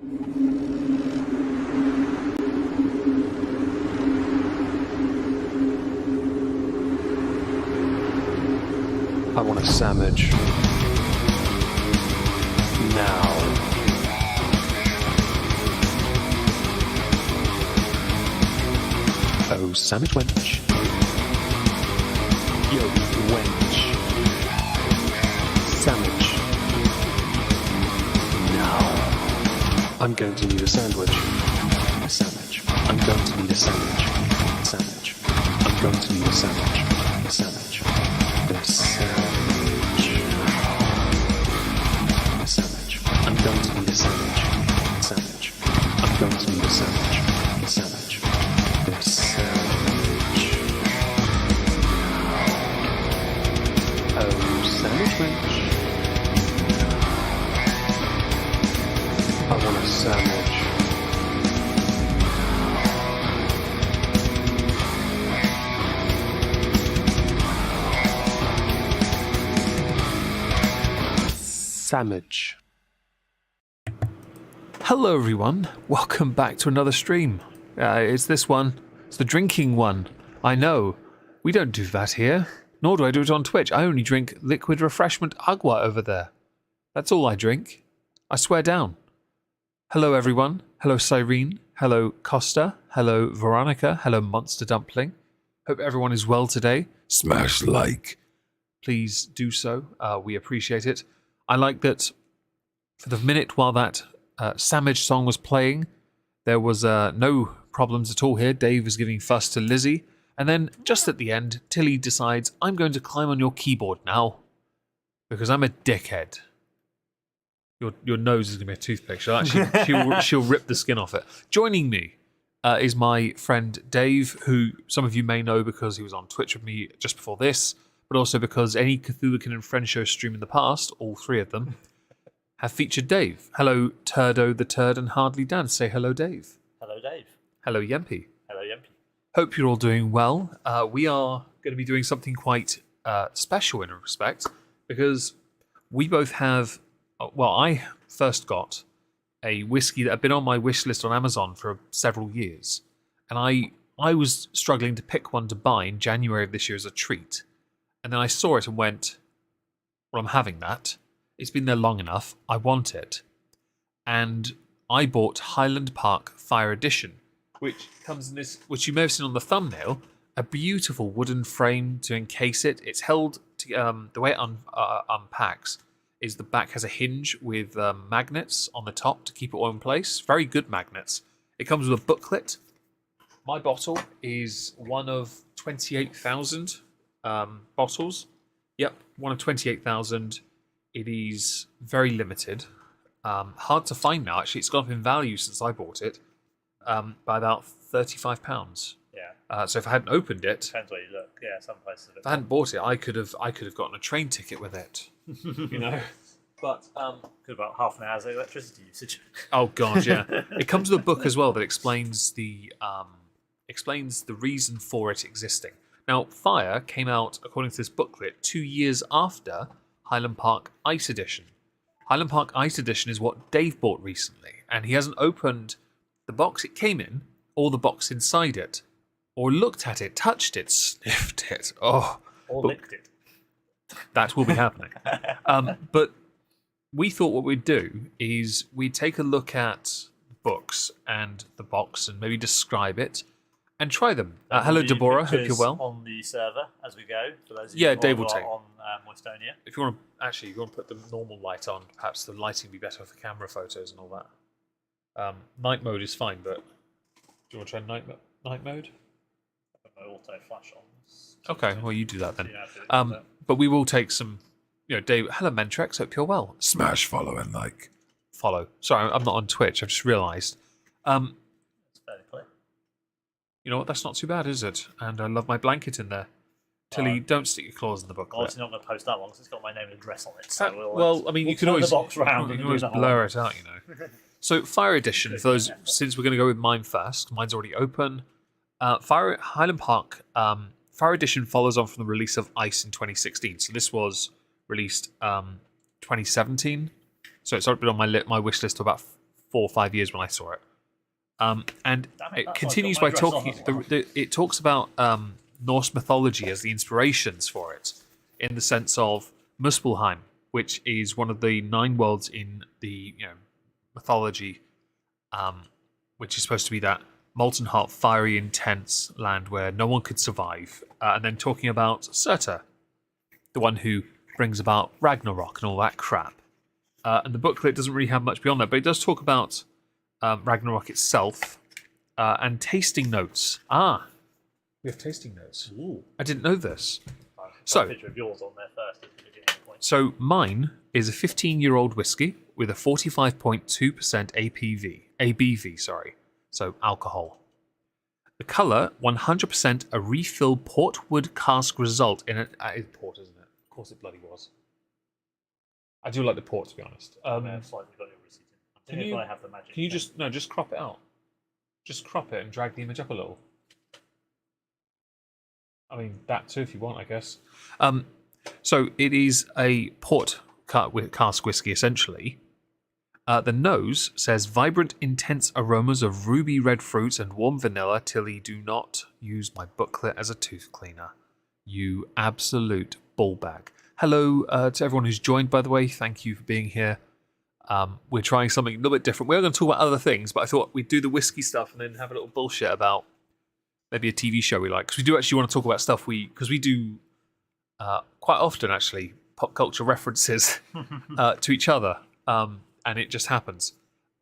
I want a sandwich. Now. Oh, sandwich wench. Yo, wench. Sandwich. Now. I'm going to need a sandwich. A sandwich. I'm going to need a sandwich. A sandwich. I'm going to need a sandwich. A sandwich. A sandwich. A sandwich. I'm going to need a sandwich. A sandwich. I'm going to need a sandwich. A sandwich. A sandwich. Oh, sandwich wench. I want a sandwich. Sandwich. Hello everyone, welcome back to another stream. It's this one. It's the drinking one. I know. We don't do that here. Nor do I do it on Twitch. I only drink liquid refreshment agua over there. That's all I drink. I swear down. Hello everyone. Hello Cyrene. Hello Costa. Hello Veronica. Hello Monster Dumpling. Hope everyone is well today. Smash like. Please do so. We appreciate it. I like that for the minute while that sandwich song was playing, there was no problems at all here. Dave was giving fuss to Lizzie. And then, just at the end, Tilly decides, I'm going to climb on your keyboard now. Because I'm a dickhead. Your nose is going to be a toothpick. She'll rip the skin off it. Joining me is my friend Dave, who some of you may know because he was on Twitch with me just before this, but also because any Cthulhucan and Friend Show stream in the past, all three of them, have featured Dave. Hello, Turdo the Turd and Hardly Dan. Say hello, Dave. Hello, Dave. Hello, Yempy. Hello, Yempy. Hope you're all doing well. We are going to be doing something quite special in a respect, because we both have... Well, I first got a whiskey that had been on my wish list on Amazon for several years, and I was struggling to pick one to buy in January of this year as a treat. And then I saw it and went, well, I'm having that. It's been there long enough. I want it. And I bought Highland Park Fire Edition, which comes in this, which you may have seen on the thumbnail, a beautiful wooden frame to encase it. It's held, the way it unpacks is the back has a hinge with magnets on the top to keep it all in place. Very good magnets. It comes with a booklet. My bottle is one of 28,000 bottles. Yep, one of 28,000. It is very limited. Hard to find now, actually. It's gone up in value since I bought it by about £35. Yeah. So if I hadn't opened it... Depends where you look. Yeah, some places... If I hadn't bought it, I could have gotten a train ticket with it. You know? But... Could about half an hour's electricity usage. Oh, God, yeah. It comes with a book as well that explains the reason for it existing. Now, Fire came out, according to this booklet, 2 years after Highland Park Ice Edition. Highland Park Ice Edition is what Dave bought recently, and he hasn't opened the box it came in, or the box inside it, or looked at it, touched it, sniffed it. Oh, or licked it. That will be happening. But we thought what we'd do is we'd take a look at books and the box and maybe describe it and try them. Hello, Deborah. Hope you're well. On the server as we go. For those of yeah, you Dave will who take. are on Moistonia. If you want to put the normal light on, perhaps the lighting would be better for camera photos and all that. Night mode is fine, but do you want to try night mode? My auto flash on. Okay, well you do that then. But we will take some. Dave. Hello, Mentrex. Hope you're well. Smash follow and like. Follow. Sorry, I'm not on Twitch. I've just realised. It's fairly clear. You know what? That's not too bad, is it? And I love my blanket in there. Tilly, don't stick your claws in the booklet. I'm obviously not going to post that one because it's got my name and address on it. So you can always the box round and always blur it out, So, Fire Edition, for those, since we're going to go with mine first, mine's already open. Highland Park Fire Edition follows on from the release of Ice in 2016. So this was released 2017. So it's been on my wish list for about 4 or 5 years when I saw it. And Damn it, it that's why I've continues got my by dress on talking. as well. It talks about Norse mythology as the inspirations for it, in the sense of Muspelheim, which is one of the 9 worlds in the mythology, which is supposed to be that molten hot, fiery, intense land where no one could survive. And then talking about Surtur, the one who brings about Ragnarok and all that crap. And the booklet doesn't really have much beyond that, but it does talk about Ragnarok itself and tasting notes. We have tasting notes. Ooh. I didn't know this. I've got So- a picture of yours on there first at the beginning point. So mine is a 15-year-old whiskey with a 45.2% ABV, so alcohol. The colour, 100% a refill portwood cask result in it. It's port, isn't it? Of course it bloody was. I do like the port, to be honest. I may have slightly got your receipt in. I'm thinking if I have the magic. Can you just crop it out? Just crop it and drag the image up a little. I mean, that too if you want, I guess. So it is a port cask whiskey, essentially. The nose says vibrant, intense aromas of ruby red fruits and warm vanilla. Tilly, do not use my booklet as a tooth cleaner. You absolute ballbag. Hello to everyone who's joined, by the way. Thank you for being here. We're trying something a little bit different. We're going to talk about other things, but I thought we'd do the whiskey stuff and then have a little bullshit about maybe a TV show we like. Because we do actually want to talk about stuff because we do quite often, actually, pop culture references to each other. And it just happens.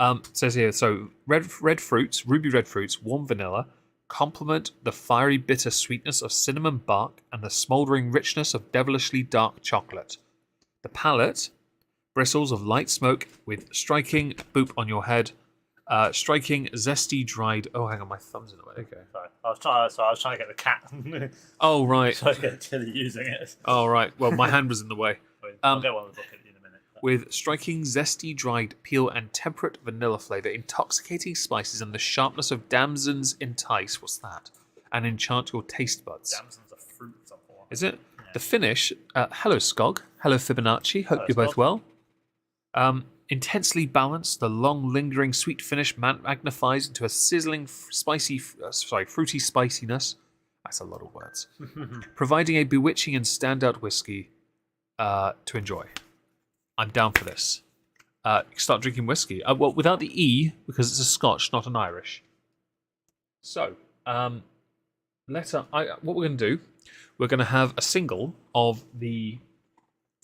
It says here, so red fruits, ruby red fruits, warm vanilla, complement the fiery bitter sweetness of cinnamon bark and the smouldering richness of devilishly dark chocolate. The palate, bristles of light smoke with striking boop on your head, striking zesty dried. Oh, hang on, my thumb's in the way. Okay. Sorry. I was trying to get the cat. Oh right. So I get Tilly using it. Oh right. Well, my hand was in the way. I'll get one of the book in a minute. With striking zesty dried peel and temperate vanilla flavour, intoxicating spices, and the sharpness of damsons entice. What's that? And enchant your taste buds. Damson's a fruit of some form. Is it? Yeah. The finish. Hello, Skog. Hello, Fibonacci. Hope Hello, you're both Skog. well. Intensely balanced, the long, lingering sweet finish magnifies into a sizzling, fruity spiciness. That's a lot of words. Providing a bewitching and standout whiskey to enjoy. I'm down for this. Start drinking whiskey. Well, without the E, because it's a Scotch, not an Irish. So, what we're going to do, we're going to have a single of the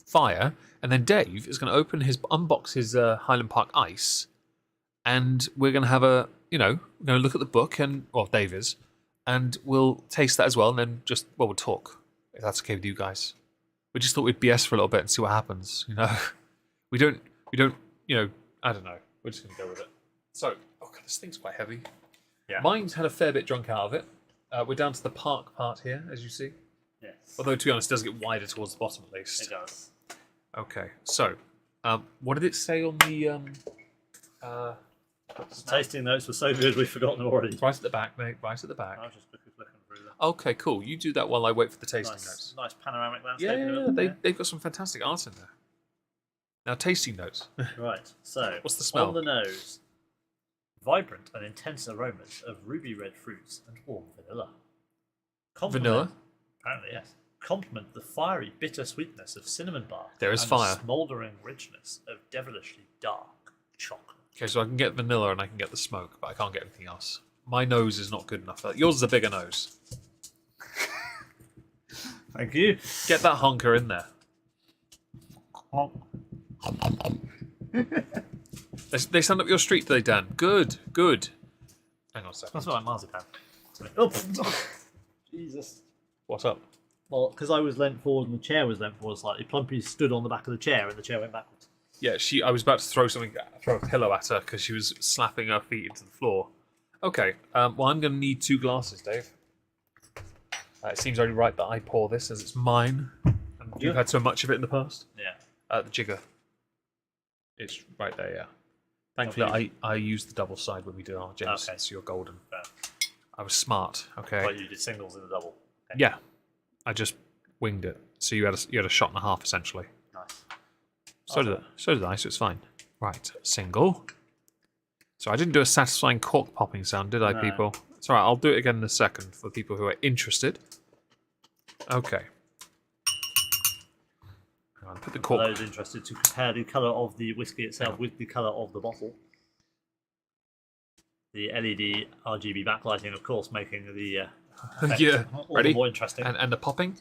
fire, and then Dave is going to unbox his Highland Park Ice, and we're going to have we're going to look at the book, Dave is, and we'll taste that as well, and then we'll talk, if that's okay with you guys. We just thought we'd BS for a little bit and see what happens, We don't, I don't know. We're just going to go with it. So, God, this thing's quite heavy. Yeah. Mine's had a fair bit drunk out of it. We're down to the park part here, as you see. Yes. Although, to be honest, it does get wider towards the bottom at least. It does. Okay, so, what did it say on the... The tasting notes were so good we've forgotten already. Right at the back, mate. Right at the back. I was just looking through them. Okay, cool. You do that while I wait for the tasting notes. Nice panoramic landscape. Yeah. They've got some fantastic art in there. Now, tasting notes. Right, so What's the smell? on the nose, vibrant and intense aromas of ruby red fruits and warm vanilla. Vanilla? Apparently, yes. Complement the fiery bitter sweetness of cinnamon bark. There is and fire. the smouldering richness of devilishly dark chocolate. Okay, so I can get vanilla and I can get the smoke, but I can't get anything else. My nose is not good enough. Yours is a bigger nose. Thank you. Get that honker in there. They stand up your street, do they, Dan? Good. Hang on a second. That's like marzipan. Oh, Jesus. What's up? Well, because I was leant forward and the chair was leant forward slightly, Plumpy stood on the back of the chair and the chair went backwards. Yeah, I was about to throw a pillow at her because she was slapping her feet into the floor. Okay, well, I'm going to need 2 glasses, Dave. It seems only right that I pour this as it's mine. And you've had so much of it in the past. Yeah. The jigger. It's right there, yeah. Thankfully, I used the double side when we did our Jameson, so you're golden. Fair. I was smart, okay? Well, you did singles in the double. Okay. Yeah. I just winged it. So you had a shot and a half, essentially. Nice. So did I, so it's fine. Right, single. So I didn't do a satisfying cork popping sound, did I, No. people? It's alright, I'll do it again in a second for people who are interested. Okay. I'll put the For cork. those interested to compare the colour of the whiskey itself with the colour of the bottle. The LED RGB backlighting, of course, making the Yeah, all ready? the more interesting. And the popping?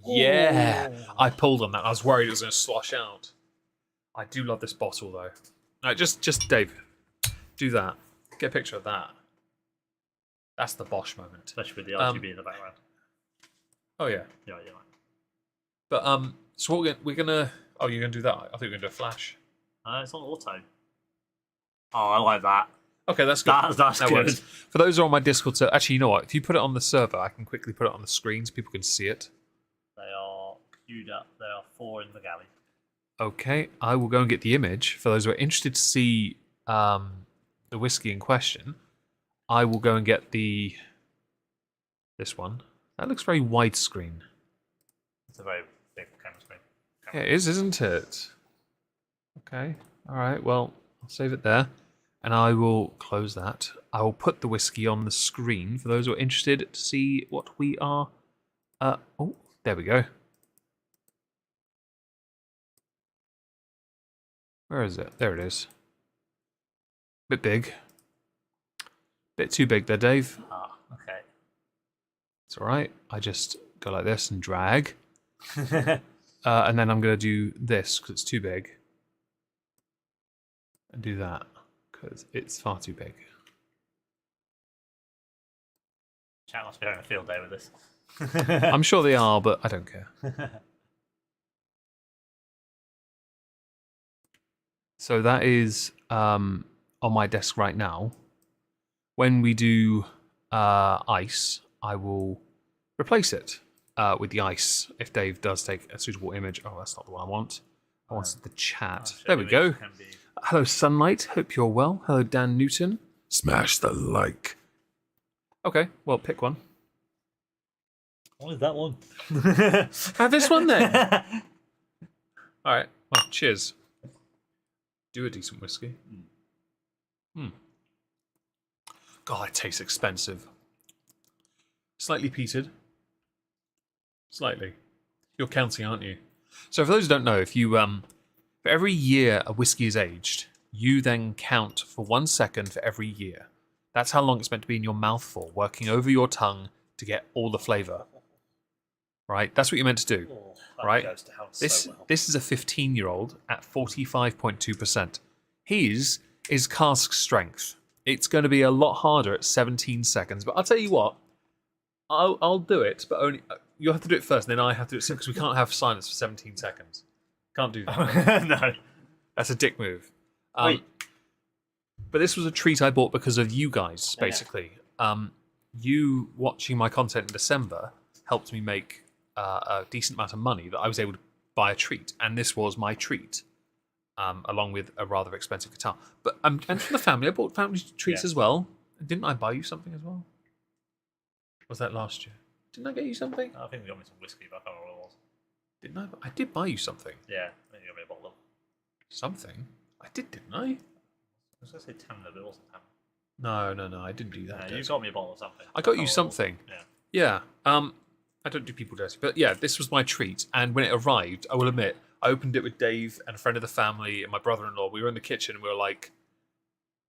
Yeah! Oh. I pulled on that. I was worried it was going to slosh out. I do love this bottle, though. No, just Dave, do that. Get a picture of that. That's the Bosch moment. Especially with the RGB in the background. Oh, yeah. Yeah. But, so what we're going to... Oh, you're going to do that? I thought you were going to do a flash. It's on auto. Oh, I like that. Okay, that's good. That's that good. works. For those who are on my Discord server, actually, you know what? If you put it on the server, I can quickly put it on the screen so people can see it. They are queued up. There are 4 in the galley. Okay, I will go and get the image. For those who are interested to see the whiskey in question, I will go and get this one. That looks very widescreen. It's a very big camera screen. Yeah, it is, isn't it? Okay, all right, well, I'll save it there. And I will close that. I will put the whiskey on the screen for those who are interested to see what we are... oh, there we go. Where is it? There it is. Bit big. Bit too big there, Dave. Ah, okay. It's alright. I just go like this and drag. And then I'm going to do this because it's too big. And do that because it's far too big. Chat must be having a field day with this. I'm sure they are, but I don't care. So that is on my desk right now. When we do ice, I will replace it with the ice if Dave does take a suitable image. Oh, that's not the one I want. I wanted the chat. There we go. Hello, Sunlight. Hope you're well. Hello, Dan Newton. Smash the like. Okay, well, pick one. What is that one? Have this one then. All right. Well, cheers. Do a decent whiskey. God, it tastes expensive. Slightly peated. Slightly. You're counting, aren't you? So for those who don't know, if you for every year a whiskey is aged, you then count for 1 second for every year. That's how long it's meant to be in your mouth for, working over your tongue to get all the flavour. Right? That's what you're meant to do. Right? This is a 15-year-old at 45.2%. His is cask strength. It's going to be a lot harder at 17 seconds. But I'll tell you what, I'll do it, but only you have to do it first, and then I have to do it because we can't have silence for 17 seconds. Can't do that. No. That's a dick move. Wait. But this was a treat I bought because of you guys, basically. You watching my content in December helped me make a decent amount of money that I was able to buy a treat, and this was my treat, along with a rather expensive guitar. But and for the family, I bought family treats as well. Didn't I buy you something as well? Was that last year? Didn't I get you something? I think they got me some whiskey, but I can't remember what it was. Didn't I? I did buy you something. Yeah, I think you got me a bottle of. Something? I did, didn't I? I was going to say Tamna, but it wasn't Tamna. No, I didn't do that. You got me a bottle of something. I got you something. Yeah. I don't do people dirty, but yeah, this was my treat. And when it arrived, I will admit, I opened it with Dave and a friend of the family and my brother-in-law. We were in the kitchen and we were like,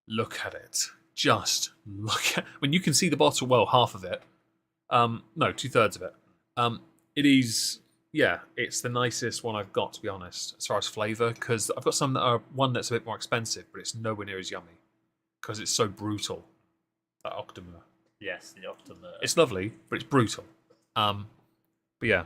look at it. Just look at when you can see the bottle, well, half of it. No, 2/3 of it. It is, yeah, it's the nicest one I've got, to be honest, as far as flavour, because I've got some that are one that's a bit more expensive, but it's nowhere near as yummy because it's so brutal. That Octomur. Yes, the Octomur. It's lovely, but it's brutal. But yeah,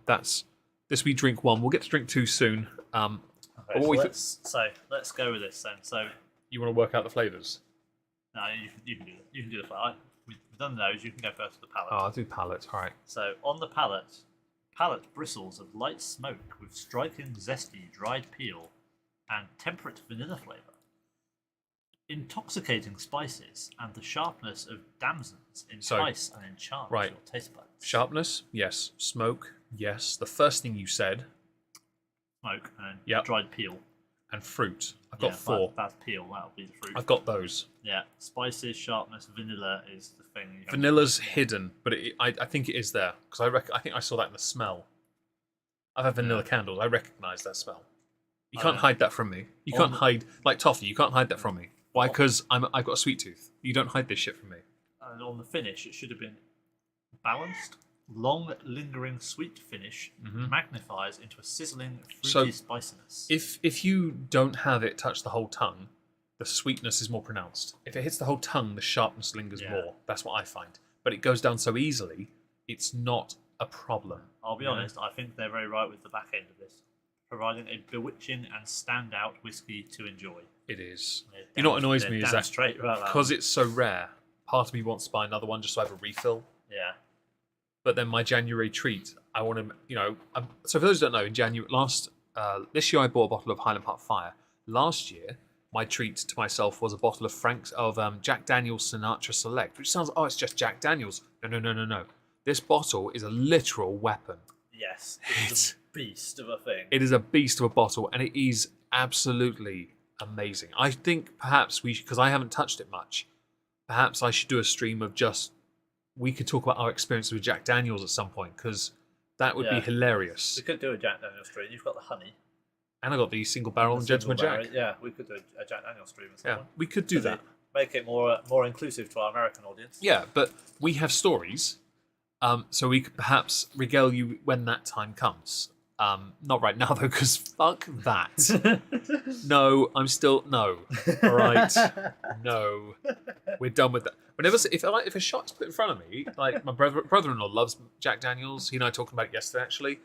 that's this we drink one. We'll get to drink two soon. Okay, so let's go with this then. So you want to work out the flavours? No, you can do that. You can do the palate. We've done those. You can go first with the palate. Oh, I'll do palate. All right. So on the palate bristles of light smoke with striking zesty dried peel and temperate vanilla flavour. Intoxicating spices and the sharpness of damsons entice and enchant your taste buds. Sharpness, yes. Smoke, yes. The first thing you said. Smoke and dried peel. and fruit. I've got Yeah, 4. That's peel. That'll be the fruit. I've got those. Yeah, spices, sharpness, vanilla is the thing. You have Vanilla's hidden, but I think it is there because I think I saw that in the smell. I've had vanilla candles. I recognise that smell. You can't hide that from me. You can't hide like toffee. You can't hide that from me. Why? Because I've got a sweet tooth. You don't hide this shit from me. And on the finish, it should have been balanced. Long, lingering sweet finish magnifies into a sizzling, fruity spiciness. If you don't have it touch the whole tongue, the sweetness is more pronounced. If it hits the whole tongue, the sharpness lingers more. That's what I find. But it goes down so easily, it's not a problem. I'll be honest, I think they're very right with the back end of this, providing a bewitching and standout whiskey to enjoy. It is. You know what annoys me is that because it's so rare, part of me wants to buy another one just so I have a refill. Yeah. But then my January treat, I want to, so for those who don't know, in January this year I bought a bottle of Highland Park Fire. Last year, my treat to myself was a bottle of Jack Daniel's Sinatra Select, which sounds, it's just Jack Daniel's. No. This bottle is a literal weapon. Yes, it's a beast of a thing. It is a beast of a bottle, and it is absolutely amazing. I think perhaps because I haven't touched it much, perhaps I should do a stream of we could talk about our experience with Jack Daniels at some point, because that would be hilarious. We could do a Jack Daniels stream. You've got the honey. And I got the single barrel and Gentleman Jack. Yeah, we could do a Jack Daniels stream at some point. We could do that. Make it more inclusive to our American audience. Yeah, but we have stories, so we could perhaps regale you when that time comes. Not right now, though, because fuck that. No, no. All right? No. We're done with that. If a shot's put in front of me, like my brother-in-law loves Jack Daniels. He and I talked about it yesterday, actually.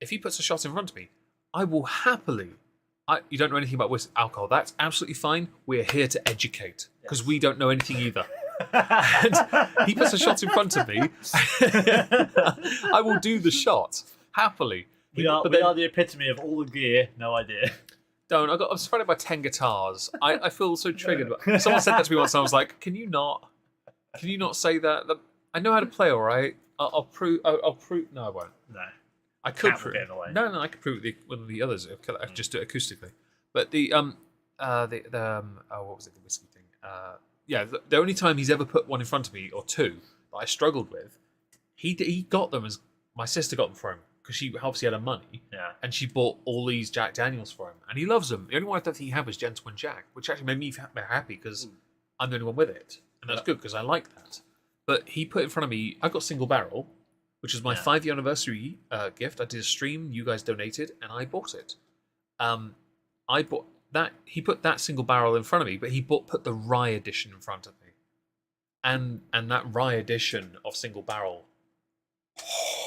If he puts a shot in front of me, I will happily... you don't know anything about alcohol. That's absolutely fine. We're here to educate, because we don't know anything either. And he puts a shot in front of me. I will do the shot, happily. We are the epitome of all the gear, no idea. I'm surrounded by 10 guitars. I feel so triggered. Someone said that to me once, and I was like, can you not say that? I know how to play, all right? I'll prove... No, I won't. No. I could prove it. No, I could prove it with the others. I could just do it acoustically. But what was it? The whiskey thing. The only time he's ever put one in front of me, or two, that I struggled with, he got them as my sister got them for him, because she obviously had her money. Yeah. And she bought all these Jack Daniels for him, and he loves them. The only one I don't think he had was Gentleman Jack, which actually made me happy because I'm the only one with it, and that's good because I like that. But he put in front of me. I got single barrel, which was my 5-year anniversary gift. I did a stream, you guys donated, and I bought it. I bought that. He put that single barrel in front of me, but he put the rye edition in front of me, and that rye edition of single barrel.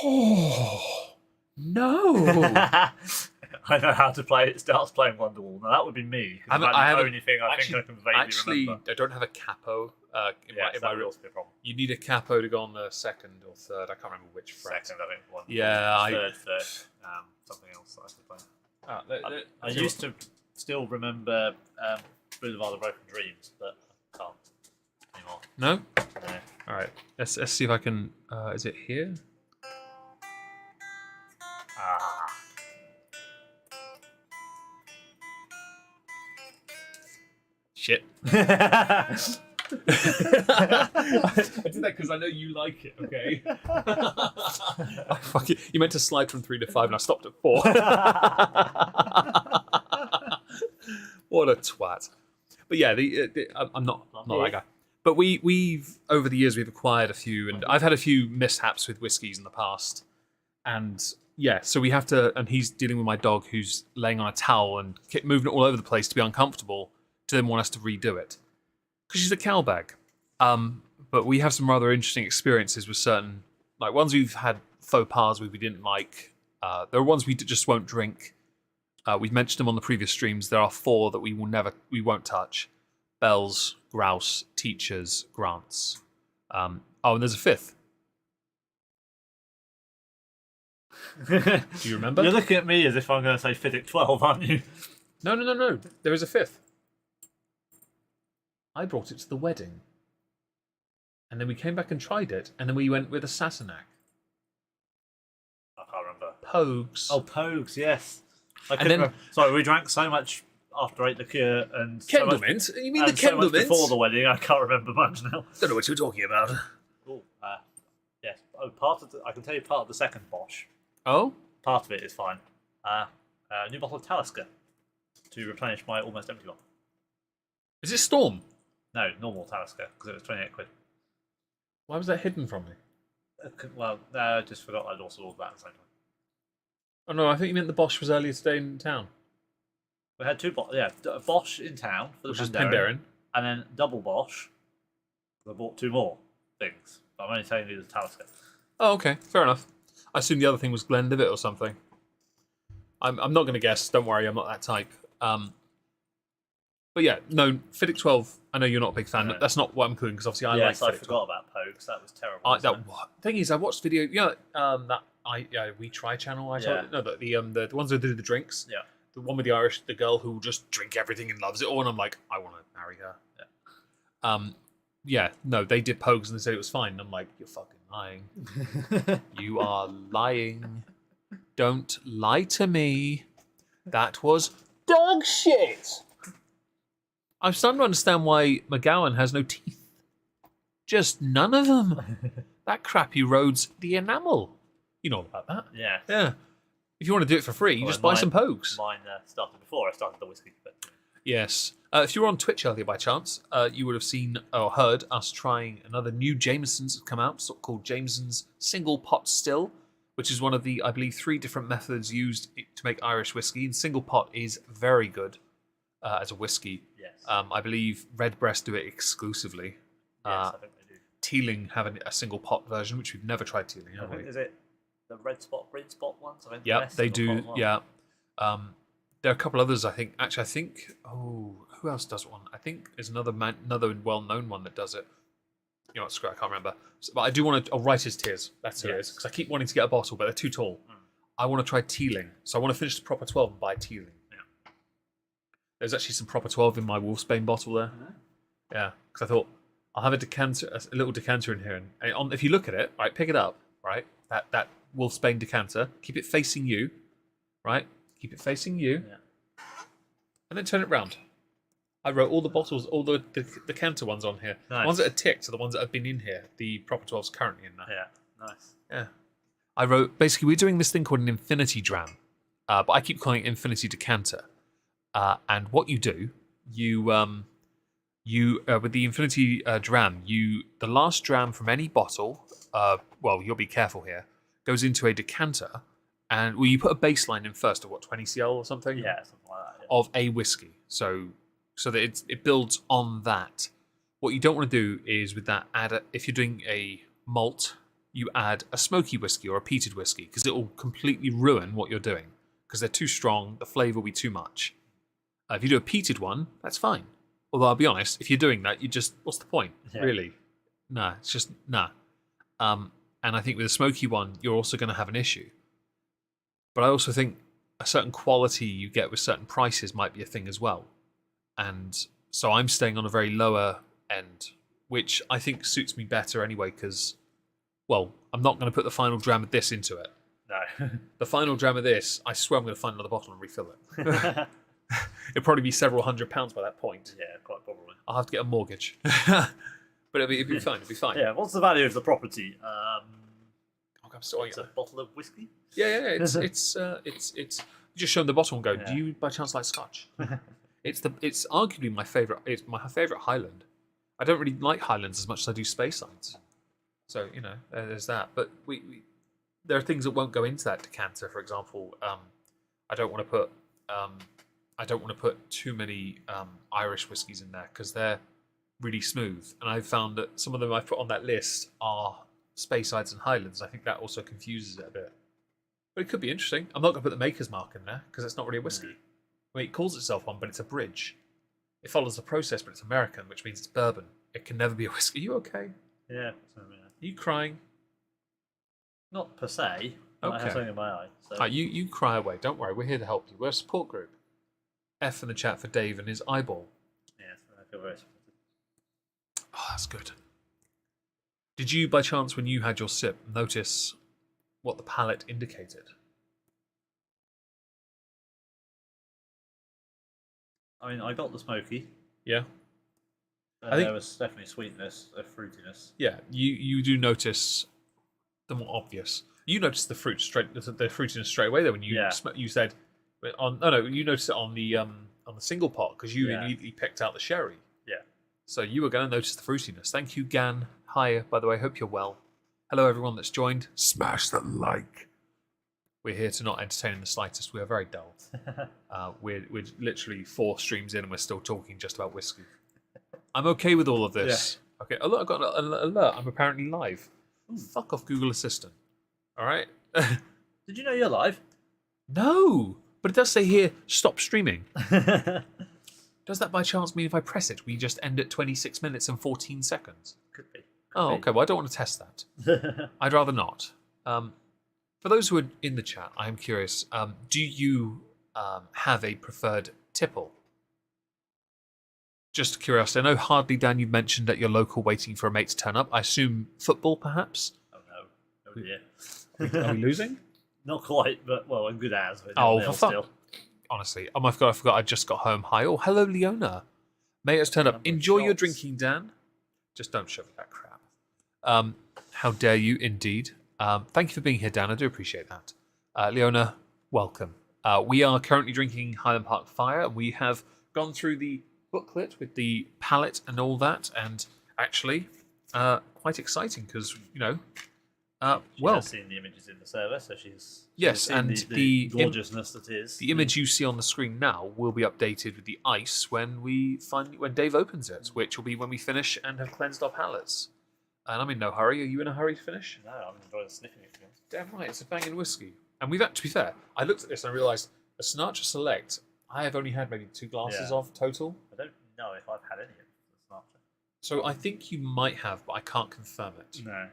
Oh no! I know how to play. It starts playing Wonderwall. Now that would be me. That's the only thing I think I can vaguely remember. I don't have a capo. In my would also be a problem. You need a capo to go on the second or third. I can't remember which fret. Second, I think. One. Yeah, third. Something else that I could play. I used to still remember Boulevard of Broken Dreams, but I can't anymore. No. No. All right. Let's see if I can. Is it here? Shit. I did that because I know you like it, okay? Fuck it. You meant to slide from 3 to 5 and I stopped at 4. What a twat. But yeah, I'm not that guy. But we've over the years we've acquired a few, and I've had a few mishaps with whiskies in the past. And yeah, so we have to, and he's dealing with my dog who's laying on a towel and moving it all over the place to be uncomfortable, to then want us to redo it. Because she's a cowbag. But we have some rather interesting experiences with certain, like ones we've had faux pas with we didn't like. There are ones we just won't drink. We've mentioned them on the previous streams. There are 4 that we won't touch. Bells, Grouse, Teachers, Grants. And there's a 5th. Do you remember? You're looking at me as if I'm going to say Fiddick 12, aren't you? No. There is a 5th. I brought it to the wedding. And then we came back and tried it, and then we went with a Sassenach. I can't remember. Pogues. Oh, Pogues, yes. Sorry, we drank so much after I ate the cure and Candlemint? You mean the so much Candlemint? before the wedding, I can't remember much now. Don't know what you're talking about. Oh, yes. Oh, I can tell you part of the second Bosch. Oh? Part of it is fine. A new bottle of Talisker to replenish my almost empty one. Is it Storm? No, normal Talisker, because it was 28 quid. Why was that hidden from me? Well, I just forgot I'd also ordered that at the same time. Oh no, I think you meant the Bosch was earlier today in town. We had two Bosch in town for the Which is Pandaren, Pandaren. and then double Bosch. I bought two more things, but I'm only telling you the Talisker. Oh, okay, fair enough. I assume the other thing was Glenlivet or something. I'm not going to guess. Don't worry, I'm not that type. But yeah, no, Fiddick 12. I know you're not a big fan. No. That's not what I'm including because obviously I like Yes, I Fiddick forgot 12. about Pogues. That was terrible. Thing is, I watched video. That We Try channel. The ones that do the drinks. Yeah. The one with the girl who just drink everything and loves it all, and I'm like, I want to marry her. Yeah. They did Pogues and they said it was fine. And I'm like, you're fucking lying. You are lying. Don't lie to me. That was dog shit. I'm starting to understand why McGowan has no teeth. Just none of them. That crap erodes the enamel. You know about that. Yeah. Yeah. If you want to do it for free, you just buy some Pogues. Mine started before I started the whiskey. But... Yes. If you were on Twitch earlier by chance, you would have seen or heard us trying another new Jameson's that's come out, called Jameson's Single Pot Still, which is one of the, I believe, 3 different methods used to make Irish whiskey. And Single Pot is very good as a whiskey. Yes. I believe Redbreast do it exclusively. Yes, I think they do. Teeling have a single pot version, which we've never tried Teeling, have we? Is it the red spot ones? Yeah, they do. Yeah. There are a couple others, I think. Actually, I think... Oh, who else does one? I think there's another well-known one that does it. You know what, screw it, I can't remember. But I do want to... Oh, Writer's Tears. That's who it is. Because I keep wanting to get a bottle, but they're too tall. I want to try Teeling. So I want to finish the proper 12 and buy Teeling. Yeah. There's actually some proper 12 in my Wolfsbane bottle there. Yeah, because I thought, I'll have a little decanter in here. And if you look at it, right, pick it up, right? That Wolfsbane decanter, keep it facing you, right? Keep it facing you, and then turn it round. I wrote all the bottles, all the decanter ones on here. Nice. The ones that are ticked are the ones that have been in here. The proper 12's currently in there. Yeah, nice. Yeah. I wrote, basically, we're doing this thing called an infinity dram, but I keep calling it infinity decanter. And what you do, you with the infinity dram, the last dram from any bottle, well, you'll be careful here, goes into a decanter, and you put a baseline in first of 20 cl or something? Yeah, something like that. Yeah. Of a whiskey, so that it builds on that. What you don't want to do is with that if you're doing a malt, you add a smoky whiskey or a peated whiskey, because it will completely ruin what you're doing, because they're too strong, the flavour will be too much. If you do a peated one, that's fine. Although I'll be honest, if you're doing that, what's the point? Yeah. Really? Nah, it's just, nah. And I think with a smoky one, you're also going to have an issue. But I also think a certain quality you get with certain prices might be a thing as well. And so I'm staying on a very lower end, which I think suits me better anyway, because, well, I'm not going to put the final dram of this into it. No. The final dram of this, I swear I'm going to find another bottle and refill it. It'll probably be several £100s by that point. Yeah, quite probably. I'll have to get a mortgage. But it'll be fine. It'll be fine. Yeah, what's the value of the property? It's a bottle of whiskey? Yeah. It's you just show them the bottle and go, do you by chance like Scotch? It's arguably my favourite. It's my favourite Highland. I don't really like Highlands as much as I do Spacesides. So, there's that. But we there are things that won't go into that decanter. For example, I don't want to put too many Irish whiskies in there because they're really smooth. And I've found that some of them I've put on that list are Spacesides and Highlands. I think that also confuses it a bit. But it could be interesting. I'm not going to put the maker's mark in there because it's not really a whiskey. I mean, it calls itself one, but it's a bridge. It follows the process, but it's American, which means it's bourbon. It can never be a whiskey. Are you okay? Yeah. Are you crying? Not per se. Okay. I have something in my eye. So. You cry away. Don't worry. We're here to help you. We're a support group. F in the chat for Dave and his eyeball. Yes, I feel very supported. Oh, that's good. Did you, by chance, when you had your sip, notice what the palate indicated? I mean, I got the smoky. Yeah. And there was definitely sweetness, a fruitiness. Yeah, you do notice the more obvious. You notice the fruitiness straight away though when you said you noticed it on the single pot because you immediately picked out the sherry. Yeah. So you were going to notice the fruitiness. Thank you, Gan. Hi, by the way. Hope you're well. Hello, everyone that's joined. Smash the like. We're here to not entertain in the slightest. We are very dull. We're literally 4 streams in and we're still talking just about whiskey. I'm okay with all of this. Yeah. Okay. Oh, look, I got an alert. I'm apparently live. Fuck off, Google Assistant. All right. Did you know you're live? No, but it does say here, stop streaming. Does that by chance mean if I press it, we just end at 26 minutes and 14 seconds? Could be. Okay. Well, I don't want to test that. I'd rather not. For those who are in the chat, I am curious. Do you have a preferred tipple? Just curiosity. I know hardly, Dan, you mentioned at your local waiting for a mate to turn up. I assume football, perhaps? Oh, no. Oh, dear. Are we losing? Not quite, but, well, in good hands. For fun. Honestly. Oh, my God, I forgot I just got home. Hi. Oh, hello, Leona. Mate has turned up. Enjoy your drinking, Dan. Just don't show me that crap. How dare you, indeed. Thank you for being here, Dan. I do appreciate that. Leona, welcome. We are currently drinking Highland Park Fire. We have gone through the booklet with the palette and all that, and actually quite exciting because she has seen the images in the server, so she's and the gorgeousness that is the image you see on the screen now will be updated with the ice when Dave opens it, which will be when we finish and have cleansed our palates. And I'm in no hurry. Are you in a hurry to finish? No, I'm enjoying sniffing it. Damn right, it's a banging whiskey. And to be fair, I looked at this and I realised a Sinatra Select I have only had maybe 2 glasses of total. I don't know if I've had any of the Sinatra. So I think you might have, but I can't confirm it. No.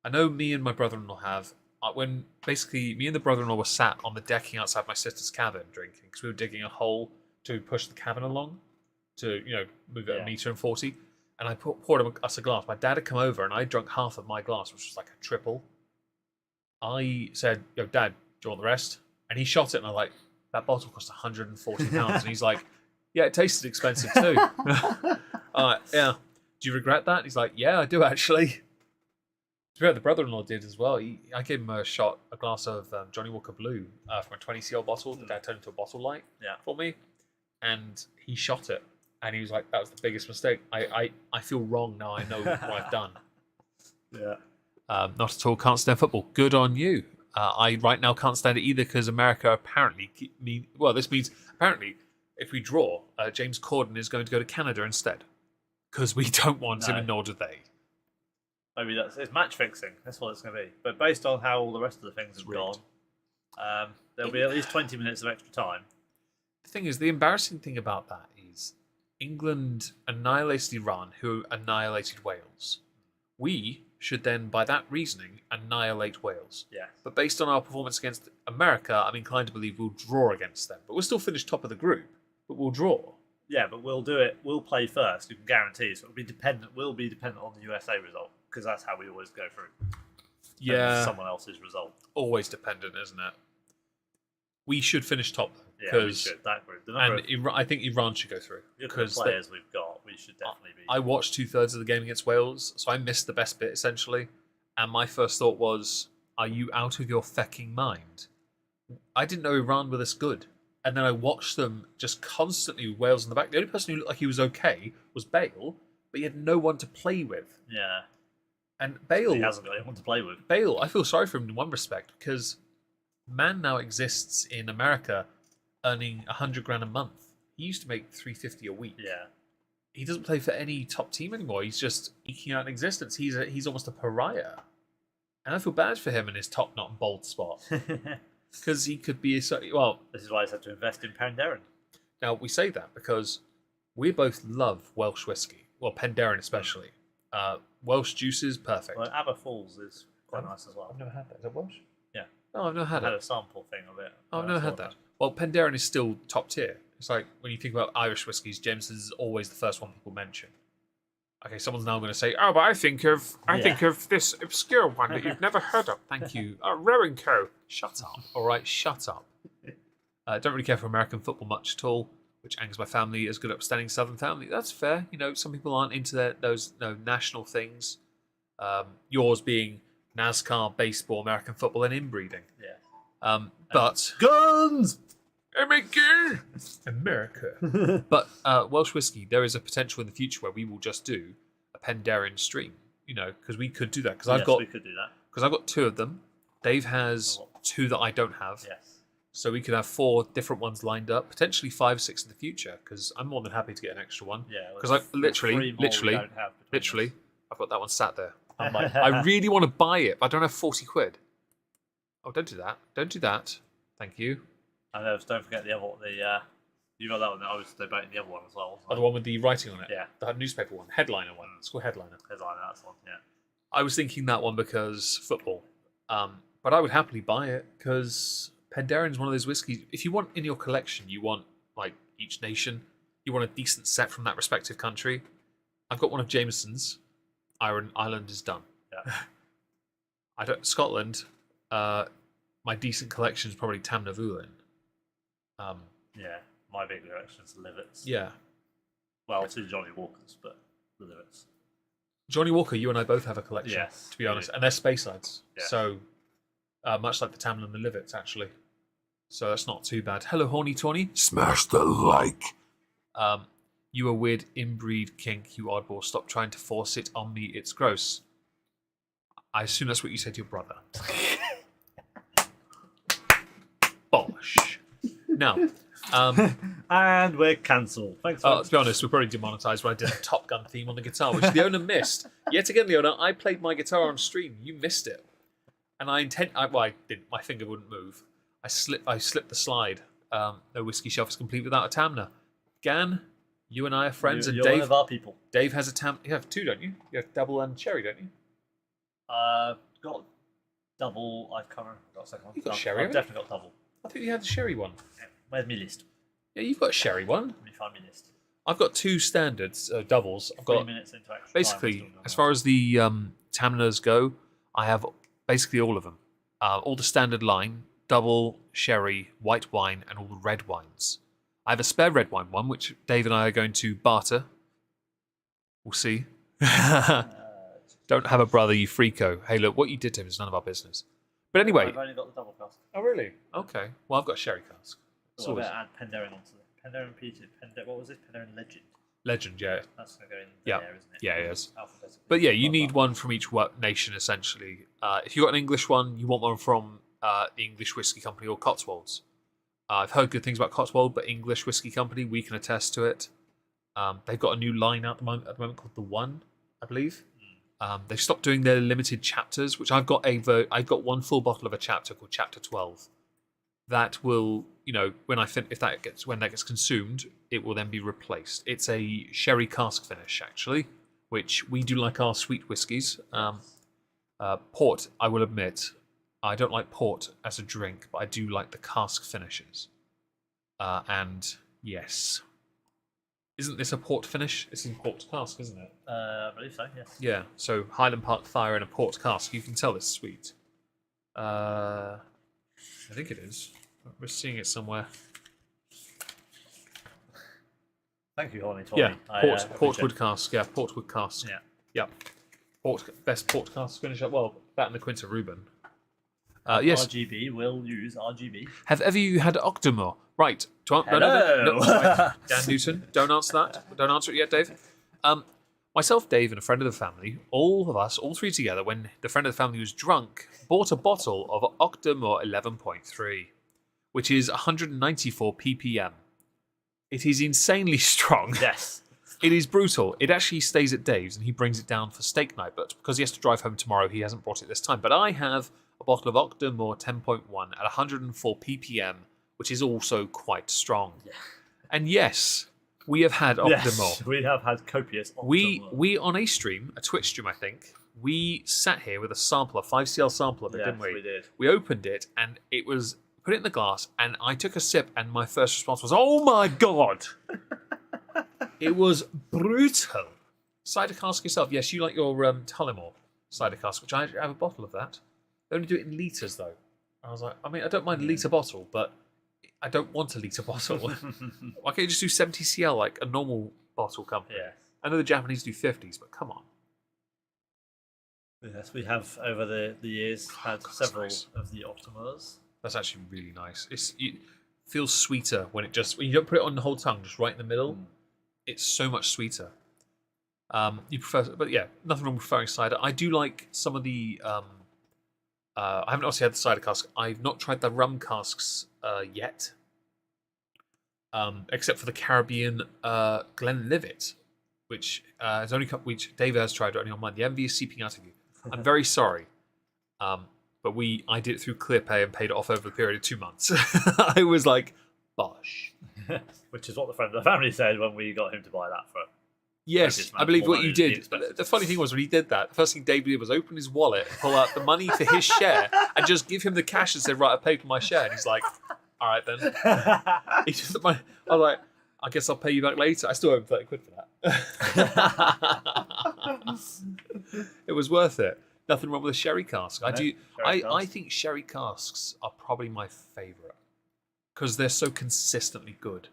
I know me and my brother-in-law have. When basically me and the brother-in-law were sat on the decking outside my sister's cabin drinking because we were digging a hole to push the cabin along to move it 1.40 meters. And I poured us a glass. My dad had come over and I drunk half of my glass, which was like a triple. I said, "Yo, Dad, do you want the rest?" And he shot it, and I'm like, "That bottle cost £140." And he's like, "Yeah, it tasted expensive too." Yeah. Do you regret that? And he's like, "Yeah, I do actually." To be fair, the brother-in-law did as well. I gave him a glass of Johnny Walker Blue from a 20cl bottle. The dad turned into a bottle light for me, and he shot it. And he was like, "That was the biggest mistake. I feel wrong now. I know what I've done." Yeah. Not at all. Can't stand football. Good on you. I right now can't stand it either because America apparently this means apparently if we draw, James Corden is going to go to Canada instead because we don't want him, and nor do they. Maybe it's match fixing. That's what it's going to be. But based on how all the rest of the things have gone, there'll be at least 20 minutes of extra time. The thing is, the embarrassing thing about that is England annihilated Iran, who annihilated Wales. We should then, by that reasoning, annihilate Wales. Yeah. But based on our performance against America, I'm inclined to believe we'll draw against them. But we'll still finish top of the group. But we'll draw. Yeah, but we'll do it. We'll play first. You can guarantee. So it'll be dependent. We'll be dependent on the USA result because that's how we always go through. Yeah. Someone else's result. Always dependent, isn't it? We should finish top. Yeah, we should. That group. I think Iran should go through. Because the players we've got, we should definitely be. I watched 2/3 of the game against Wales, so I missed the best bit essentially. And my first thought was, "Are you out of your fecking mind?" I didn't know Iran were this good. And then I watched them just constantly with Wales in the back. The only person who looked like he was okay was Bale, but he had no one to play with. Yeah. And Bale... He hasn't got anyone to play with. Bale, I feel sorry for him in one respect, because man now exists in America earning $100,000 a month. He used to make $350 a week. Yeah. He doesn't play for any top team anymore. He's just eking out an existence. He's almost a pariah. And I feel bad for him in his top knot and bold spot. Because he could be this is why he's had to invest in Penderyn. Now we say that because we both love Welsh whiskey. Well, Penderyn especially. Welsh juices, perfect. Well, Aberfoyle's is quite nice as well. I've never had that. Is that Welsh? Yeah. No, I've never had it. I had a sample thing of it. Oh, I've never had that. Well, Penderyn is still top tier. It's like when you think about Irish whiskies, Jameson's is always the first one people mention. Okay, someone's now going to say, "Oh, but I think of this obscure one that you've never heard of." Thank you, Rowan Co. Shut up. All right, shut up. Don't really care for American football much at all. which angers my family as good upstanding Southern family. That's fair. Some people aren't into those national things. Yours being NASCAR, baseball, American football, and inbreeding. Yeah. But guns. America. But Welsh whiskey, there is a potential in the future where we will just do a Penderyn stream. Because we could do that. Because we could do that. Because I've got 2 of them. Dave has 2 that I don't have. Yes. So we could have 4 different ones lined up, potentially 5, 6 in the future. Because I'm more than happy to get an extra one. Yeah. Because I literally, I've got that one sat there. I'm like, I really want to buy it, but I don't have 40 quid. Oh, don't do that. Don't do that. Thank you. And don't forget the other one. You got that one. I was debating the other one as well. Oh, the one with the writing on it? Yeah. The newspaper one. Headliner one. It's called Headliner. Headliner, that's one, yeah. I was thinking that one because football. But I would happily buy it because Penderyn's one of those whiskies. If you want in your collection, you want like each nation. You want a decent set from that respective country. I've got one of Jameson's. Ireland is done. Yeah. Scotland. My decent collection is probably Tamnavulin. Yeah, my big collection is Livets. Yeah. Well, 2 Johnny Walkers, but the Livets. Johnny Walker, you and I both have a collection, yes, to be honest, and they're Spacesides. Yeah. So, much like the Tamlin and the Livets, actually. So that's not too bad. Hello, Horny Tawny. Smash the like. You a weird inbreed kink, you oddball. Stop trying to force it on me. It's gross. I assume that's what you said to your brother. Bosh. Now, and we're cancelled. Thanks. To be honest, we're probably demonetised when I did a Top Gun theme on the guitar, which the owner missed. Yet again, the owner, I played my guitar on stream. You missed it, and I didn't. My finger wouldn't move. I slipped the slide. No whiskey shelf is complete without a Tamna. Gan, you and I are friends, and you're Dave. One of our people. Dave has a Tam. You have 2, don't you? You have double and cherry, don't you? Got double. I can't remember. Got a second one. You got sherry. I've definitely got double. I think you had the sherry one. Where's my list? Yeah, you've got a sherry one. Let me find my list. I've got 2 standards, doubles. I've got 3 minutes into actual basically, as far as the Tamnas go, I have basically all of them. All the standard line, double, sherry, white wine, and all the red wines. I have a spare red wine one, which Dave and I are going to barter. We'll see. Don't have a brother, you freako. Hey, look, what you did to him is none of our business. But anyway. I've only got the double cask. Oh, really? Okay. Well, I've got a sherry cask. So I better add Penderyn onto it. Penderyn Peter. What was it? Penderyn Legend. Legend, yeah. That's going to go in there, isn't it? Yeah, it is. But yeah, you need one from each nation, essentially. If you've got an English one, you want one from the English Whiskey Company or Cotswolds. I've heard good things about Cotswold, but English Whiskey Company, we can attest to it. They've got a new line out at the moment called The One, I believe. They've stopped doing their limited chapters, which I've got one full bottle of a chapter called Chapter 12. That will, when that gets consumed, it will then be replaced. It's a sherry cask finish, actually, which we do like our sweet whiskies. Port, I will admit, I don't like port as a drink, but I do like the cask finishes. And yes. Isn't this a port finish? It's in port cask, isn't it? I believe so, yes. Yeah, so Highland Park Fire in a port cask. You can tell it's sweet. I think it is. We're seeing it somewhere. Thank you, Horny Tawny. Yeah, portwood cask. Yeah, portwood cask. Yeah. Best port cask finish. Well, that and the Quinta Reuben. Yes. RGB will use RGB. Have ever you had Octomore? Right. Hello. No. Dan Newton, don't answer that. Don't answer it yet, Dave. Myself, Dave, and a friend of the family, all of us, all 3 together, when the friend of the family was drunk, bought a bottle of Octomore 11.3, which is 194 ppm. It is insanely strong. Yes. It is brutal. It actually stays at Dave's, and he brings it down for steak night, but because he has to drive home tomorrow, he hasn't brought it this time. But I have a bottle of Octomore 10.1 at 104 ppm, which is also quite strong. Yeah. And yes, we have had Octomore. Yes, we have had copious Octomore. We on a stream, a Twitch stream, I think, we sat here with a sample, a 5cl sample of it, didn't we? We did. We opened it, and it was put it in the glass, and I took a sip, and my first response was, "Oh my god!" It was brutal. Cider cask yourself. Yes, you like your Tullamore cider cask, which I have a bottle of that. They only do it in litres, though. I was like, I don't mind a litre bottle, but I don't want a litre bottle. Why can't you just do 70 cl like a normal bottle company? Yeah. I know the Japanese do 50s, but come on. Yes, we have over the years had God, several nice. of the Optimas. That's actually really nice. It feels sweeter when you don't put it on the whole tongue, just right in the middle. It's so much sweeter. You prefer, but yeah, nothing wrong with preferring cider. I do like some of the. I haven't obviously had the cider cask. I've not tried the rum casks yet, except for the Caribbean Glenlivet, which has only which Dave has tried only on mine. The envy is seeping out of you. I'm very sorry, but I did it through ClearPay and paid it off over a period of 2 months. I was like, bosh. Which is what the friend of the family said when we got him to buy that for. Yes, I believe what you did. The funny thing was when he did that, the first thing Dave did was open his wallet, pull out the money for his share, and just give him the cash and say, "Right, I paid for my share." And he's like, "All right then." He just, I was like, "I guess I'll pay you back later." I still owe him 30 quid for that. It was worth it. Nothing wrong with a sherry cask. I think sherry casks are probably my favourite because they're so consistently good.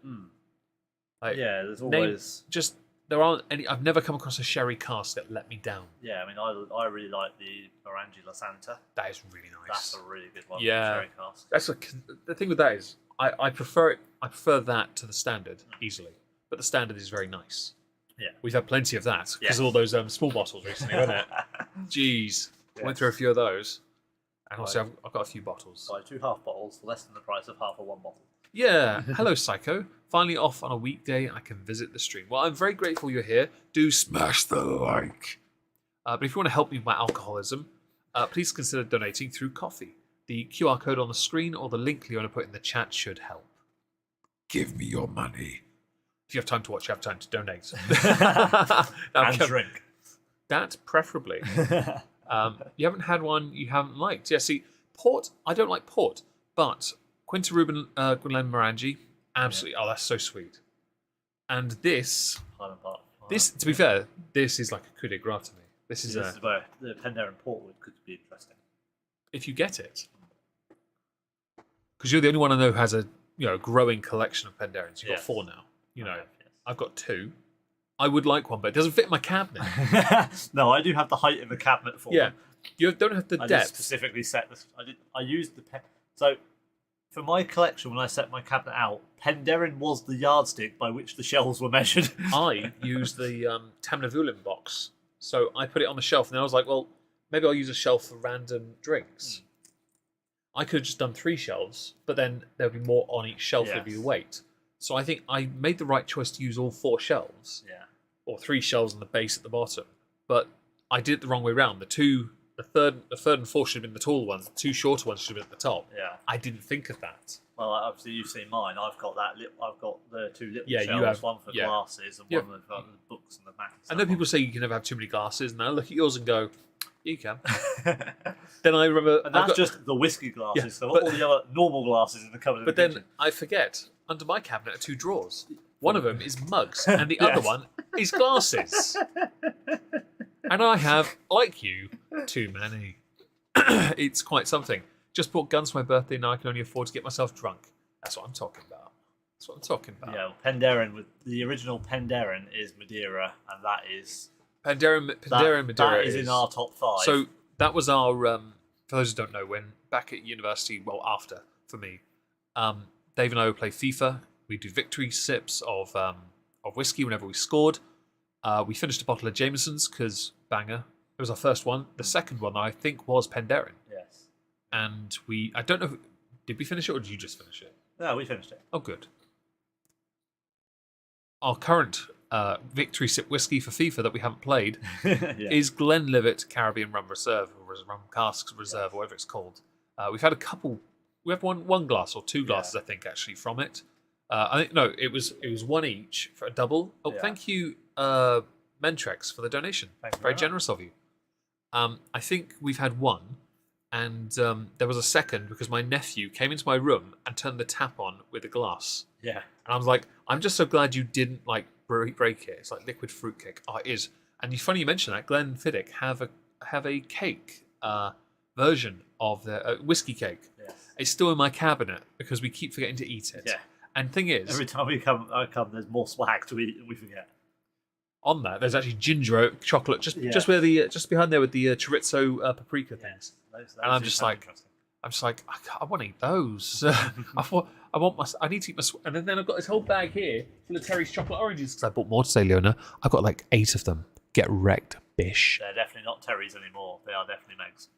Like, yeah, there's always there aren't any. I've never come across a sherry cask that let me down. Yeah, I mean, I really like the Orangi La Santa. That is really nice. That's a really good one. Yeah, Sherry cask. The thing with that is I prefer it. I prefer that to the standard easily, but the standard is very nice. Yeah, we've had plenty of that because of all those small bottles recently, wasn't it? Jeez, went through a few of those, and also I've got a few bottles. Buy 2 half bottles for less than the price of half of one bottle. Yeah, hello Psycho. Finally off on a weekday, I can visit the stream. Well, I'm very grateful you're here. Do smash the like. But if you want to help me with my alcoholism, please consider donating through Coffee. The QR code on the screen or the link you want to put in the chat should help. Give me your money. If you have time to watch, you have time to donate. And drink. That preferably. You haven't had one you haven't liked. Yeah, see, port, I don't like port, but Quinta Ruben Glenmorangie, absolutely. Oh, that's so sweet. And this, to be fair, this is like a coup de grace to me. This is where the Penderyn Portwood could be interesting. If you get it. Because you're the only one I know who has a growing collection of Penderyns. You've got 4 now. I've got 2. I would like one, but it doesn't fit in my cabinet. No, I do have the height in the cabinet for them. You don't have the depth. I just specifically set this. I used the so for my collection when I set my cabinet out, Penderyn was the yardstick by which the shelves were measured. I used the Tamnavulin box, so I put it on the shelf, and I was like, well, maybe I'll use a shelf for random drinks. I could have just done 3 shelves, but then there would be more on each shelf with the weight. So I think I made the right choice to use all 4 shelves. Yeah. Or 3 shelves on the base at the bottom. But I did it the wrong way around. The third and fourth should have been the tall ones. The 2 shorter ones should have been at the top. Yeah. I didn't think of that. Well, obviously you've seen mine. I've got that. I've got the 2 little shelves. You have, one for glasses and one for the books and the Macs. I know people say you can never have too many glasses, and I look at yours and go, you can. Then I remember, and that's just the whiskey glasses. So all the other normal glasses in the cupboard. But then I forget. Under my cabinet are 2 drawers. One of them is mugs, and the other one is glasses. And I have, like you, too many. It's quite something. Just bought guns for my birthday, now I can only afford to get myself drunk. That's what I'm talking about. Yeah, well, Penderyn, with the original Penderyn is Madeira, and that is... Penderyn Madeira that is in our top 5. So that was our, for those who don't know, when back at university, well, after, for me, Dave and I would play FIFA. We'd do victory sips of whiskey whenever we scored. We finished a bottle of Jameson's because banger. It was our first one. The second one, I think, was Penderyn. Yes. And I don't know, did we finish it or did you just finish it? No, we finished it. Oh, good. Our current victory sip whiskey for FIFA that we haven't played is Glenlivet Caribbean Rum Reserve, or Rum Casks Reserve, or whatever it's called. We've had a couple. We have one glass or 2 glasses, I think, actually from it. I think no, it was 1 each for a double. Oh, thank you, Mentrex, for the donation. Very generous of you. I think we've had 1, and there was a second because my nephew came into my room and turned the tap on with a glass. Yeah. And I was like, I'm just so glad you didn't break it. It's like liquid fruitcake. Oh, it is. And it's funny you mention that. Glenfiddich have a cake version of the whiskey cake. Yes. It's still in my cabinet because we keep forgetting to eat it. Yeah. And thing is, Every time I come, there's more swag to eat, and we forget. on that, there's actually ginger oak chocolate just Yes. where the just behind there with the chorizo paprika things. Those And I'm do just sound like, interesting. I want to eat those. I need to eat my. And then I've got this whole bag here full of Terry's chocolate oranges because I bought more today, Leona. I've got like 8 of them. Get wrecked, bish. They're definitely not Terry's anymore. They are definitely Meg's.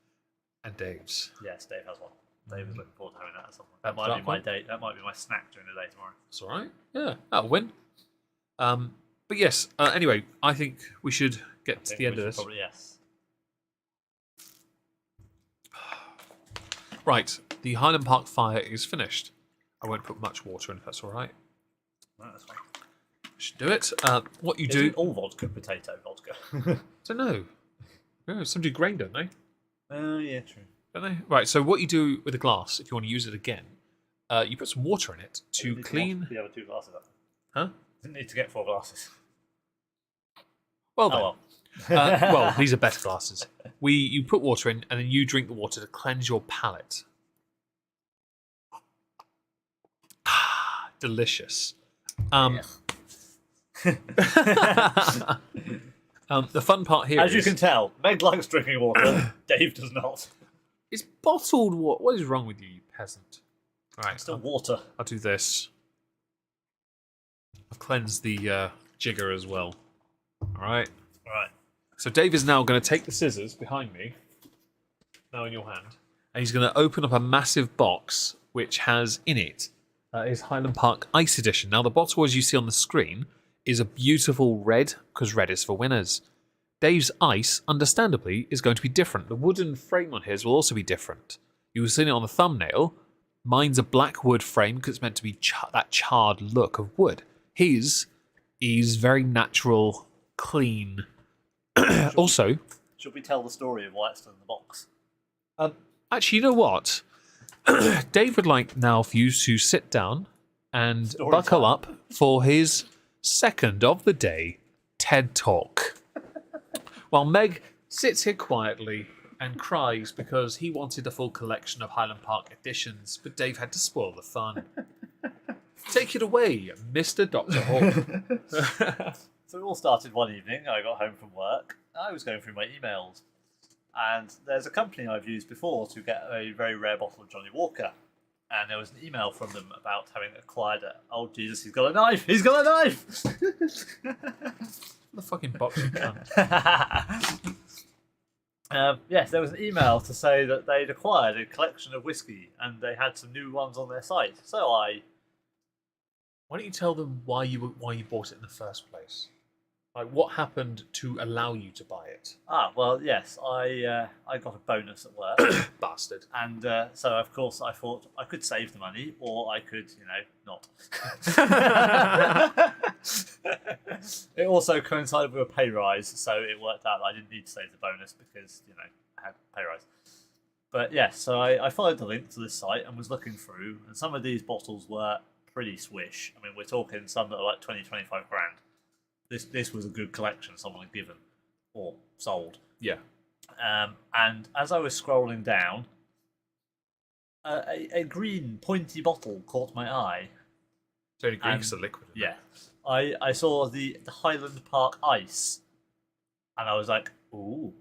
And Dave's. Yes, Dave has one. Dave is looking forward to having that at some point. That That might dark be my one? day. That might be my snack during the day tomorrow. It's all right. Yeah, that'll win. But yes. Anyway, I think we should get to the end of this. Probably yes. Right, the Highland Park fire is finished. I won't put much water in if that's all right. No, that's fine. Should do it. What you Isn't do? all vodka potato vodka? I don't know. Yeah, some do grain, don't they? Yeah, true. Don't they? Right. So what you do with a glass, if you want to use it again, you put some water in it to clean. The other 2 glasses up. Huh? Didn't need to get 4 glasses. Well, then. Oh well. Well, these are better glasses. You put water in, and then you drink the water to cleanse your palate. Delicious. The fun part here As you can tell, Meg likes drinking water. Dave does not. it's bottled water. What is wrong with you, you peasant? Right, Still water. I'll do this. I've cleansed the jigger as well. All right. Right. So Dave is now going to take the scissors behind me, now in your hand, and he's going to open up a massive box which has in it his Highland Park Ice Edition. Now the bottle, as you see on the screen, is a beautiful red, because red is for winners. Dave's ice, understandably, is going to be different. The wooden frame on his will also be different. You've seen it on the thumbnail. Mine's a black wood frame because it's meant to be that charred look of wood. His is very natural, clean. Also, Should we tell the story of why it's still in the box? actually, you know what? Dave would like now for you to sit down and Story buckle time. up for his second of the day TED Talk. While Meg sits here quietly and cries because he wanted a full collection of Highland Park editions, but Dave had to spoil the fun. Take it away, Mr. Dr. Hall. So it all started one evening. I got home from work. I was going through my emails. And there's a company I've used before to get a very rare bottle of Johnny Walker. And there was an email from them about having acquired it. Oh, Jesus, he's got a knife! He's got a knife! The fucking box you cunt. Yes, there was an email to say that they'd acquired a collection of whiskey and they had some new ones on their site. So Why don't you tell them why you bought it in the first place? Like, what happened to allow you to buy it? well, yes, I got a bonus at work. Bastard. And so, of course, I thought I could save the money, or I could, not. It also coincided with a pay rise, so it worked out that I didn't need to save the bonus because, I had a pay rise. But yes, so I followed the link to this site and was looking through, and some of these bottles were pretty swish. I mean, we're talking some that are like 20, 25 grand. This was a good collection someone had given or sold. Yeah. And as I was scrolling down, a green pointy bottle caught my eye. It's only green because the liquid. Yeah. I saw the Highland Park Ice, and I was like, ooh.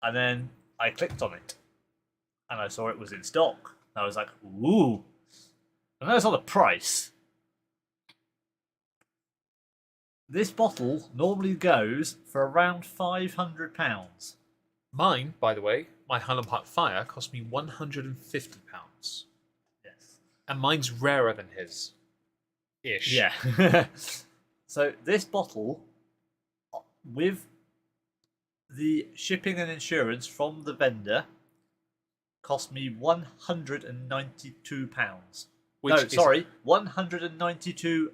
And then I clicked on it, and I saw it was in stock. And I was like, ooh. And then I saw the price. This bottle normally goes for around £500. Mine, by the way, my Highland Park Fire cost me £150. Yes. And mine's rarer than his. Ish. Yeah. So this bottle, with the shipping and insurance from the vendor, cost me £192. €192.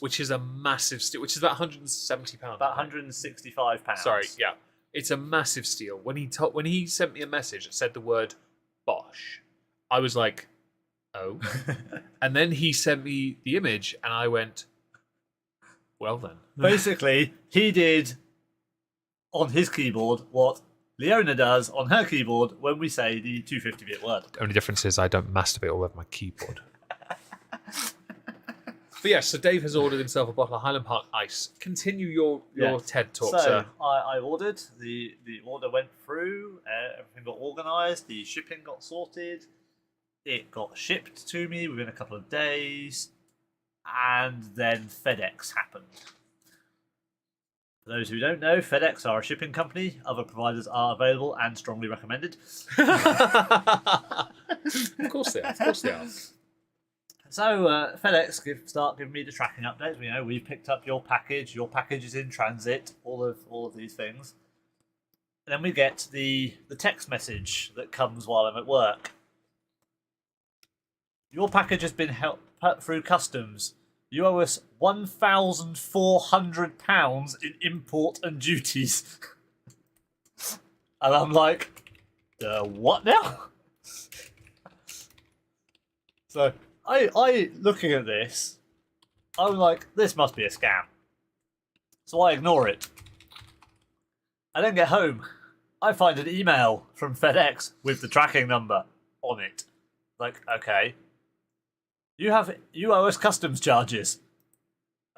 Which is a massive steal. Which is about £170. About £165. Sorry, yeah. It's a massive steal. When he sent me a message that said the word Bosch, I was like, oh. And then he sent me the image, and I went, well then. Basically, he did on his keyboard what Leona does on her keyboard when we say the 250-bit word. The only difference is I don't masturbate all over my keyboard. But yeah, so Dave has ordered himself a bottle of Highland Park Ice. Continue your TED talk, so, sir. I ordered. The order went through. Everything got organised. The shipping got sorted. It got shipped to me within a couple of days. And then FedEx happened. For those who don't know, FedEx are a shipping company. Other providers are available and strongly recommended. Of course they are. Of course they are. So FedEx start giving me the tracking updates. You know, we've picked up your package. Your package is in transit. All of these things. And then we get the text message that comes while I'm at work. Your package has been put through customs. You owe us £1,400 in import and duties. And I'm like, what now? So I looking at this, I'm like, this must be a scam. So I ignore it. I then get home. I find an email from FedEx with the tracking number on it. Like, okay. You owe us customs charges.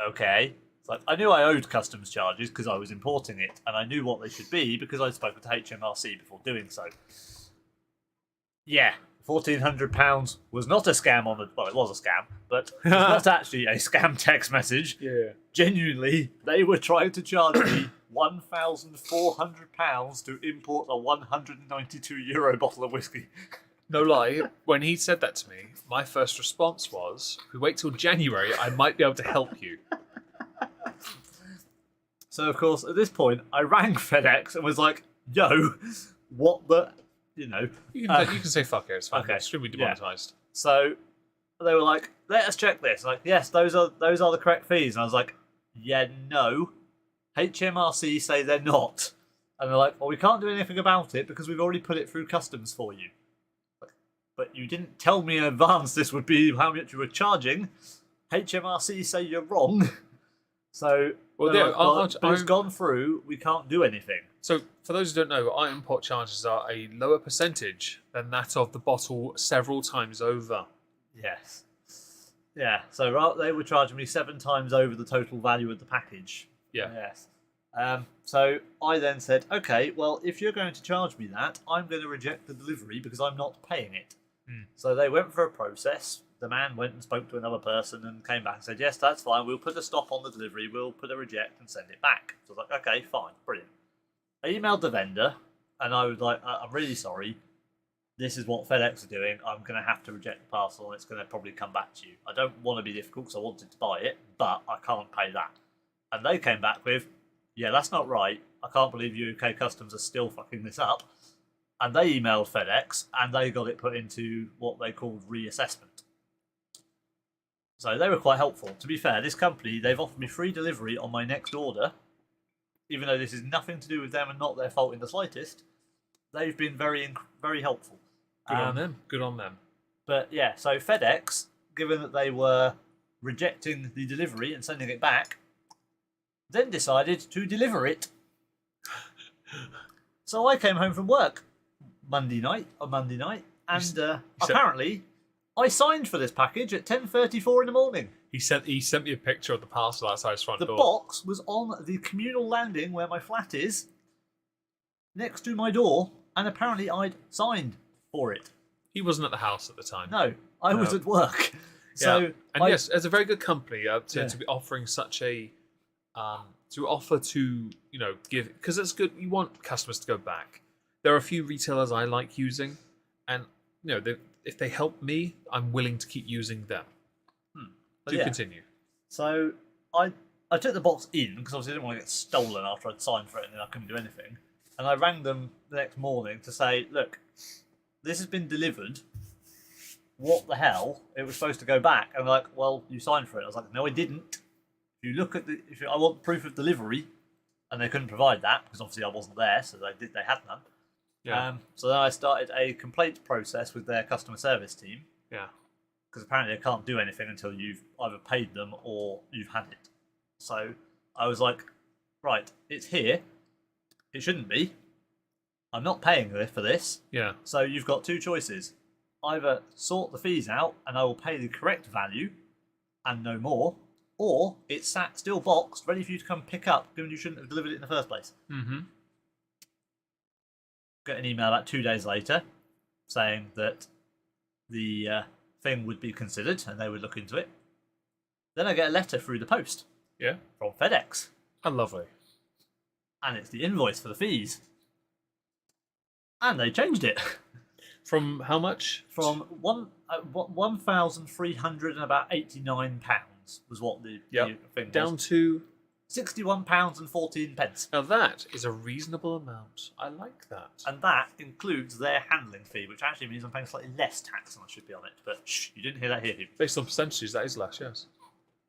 Okay. It's like, I knew I owed customs charges because I was importing it, and I knew what they should be because I'd spoken to HMRC before doing so. Yeah, £1,400 was not a scam on the... Well, it was a scam, but it was not actually a scam text message. Yeah. Genuinely, they were trying to charge me £1,400 to import a €192 bottle of whiskey. No lie, when he said that to me, my first response was, if we wait till January, I might be able to help you. So, of course, at this point, I rang FedEx and was like, yo, what the... You know... You can say fuck it, it's fine. Okay. It's extremely demonetised. Yeah. So, they were like, let us check this. Like, yes, those are the correct fees. And I was like, yeah, no. HMRC say they're not. And they're like, well, we can't do anything about it because we've already put it through customs for you. But you didn't tell me in advance this would be how much you were charging. HMRC say you're wrong. So, it's gone through, we can't do anything. So, for those who don't know, our import charges are a lower percentage than that of the bottle several times over. Yes. Yeah, so they were charging me 7 times over the total value of the package. Yeah. Yes. So I then said, okay, well, if you're going to charge me that, I'm going to reject the delivery because I'm not paying it. So they went for a process. The man went and spoke to another person and came back and said, yes, that's fine. We'll put a stop on the delivery. We'll put a reject and send it back. So I was like, okay, fine, brilliant. I emailed the vendor and I was like, I'm really sorry. This is what FedEx are doing. I'm going to have to reject the parcel and it's going to probably come back to you. I don't want to be difficult because I wanted to buy it, but I can't pay that. And they came back with, yeah, that's not right. I can't believe UK Customs are still fucking this up. And they emailed FedEx and they got it put into what they called reassessment. So they were quite helpful. To be fair, this company, they've offered me free delivery on my next order, even though this is nothing to do with them and not their fault in the slightest. They've been very, very helpful. Good on them. Good on them. But yeah, so FedEx, given that they were rejecting the delivery and sending it back, then decided to deliver it. So I came home from work Monday night, and apparently I signed for this package at 10:34 in the morning. He sent me a picture of the parcel outside his front door. The box was on the communal landing where my flat is, next to my door, and apparently I'd signed for it. He wasn't at the house at the time. No, I was at work. So and yes, as a very good company to be offering such a to offer to give, because it's good. You want customers to go back. There are a few retailers I like using, and if they help me, I'm willing to keep using them. Continue. So I took the box in because obviously I didn't want to get stolen after I'd signed for it and then I couldn't do anything. And I rang them the next morning to say, look, this has been delivered. What the hell? It was supposed to go back. And they're like, well, you signed for it. I was like, no, I didn't. If you look at I want proof of delivery, and they couldn't provide that because obviously I wasn't there, so they had none. Yeah. So then I started a complaint process with their customer service team. Yeah. Because apparently they can't do anything until you've either paid them or you've had it. So I was like, right, it's here. It shouldn't be. I'm not paying for this. Yeah. So you've got two choices. Either sort the fees out and I will pay the correct value and no more, or it's sat still boxed, ready for you to come pick up, given you shouldn't have delivered it in the first place. Mm-hmm. Get an email about 2 days later saying that the thing would be considered and they would look into it. Then I get a letter through the post. Yeah. From FedEx. Oh, lovely. And it's the invoice for the fees. And they changed it. From how much? From £1,389 was what the thing was. Down to £61.14. now that is a reasonable amount. I like that. And that includes their handling fee, which actually means I'm paying slightly less tax than I should be on it. But shh, you didn't hear that here, people. Based on percentages, that is less. Yes.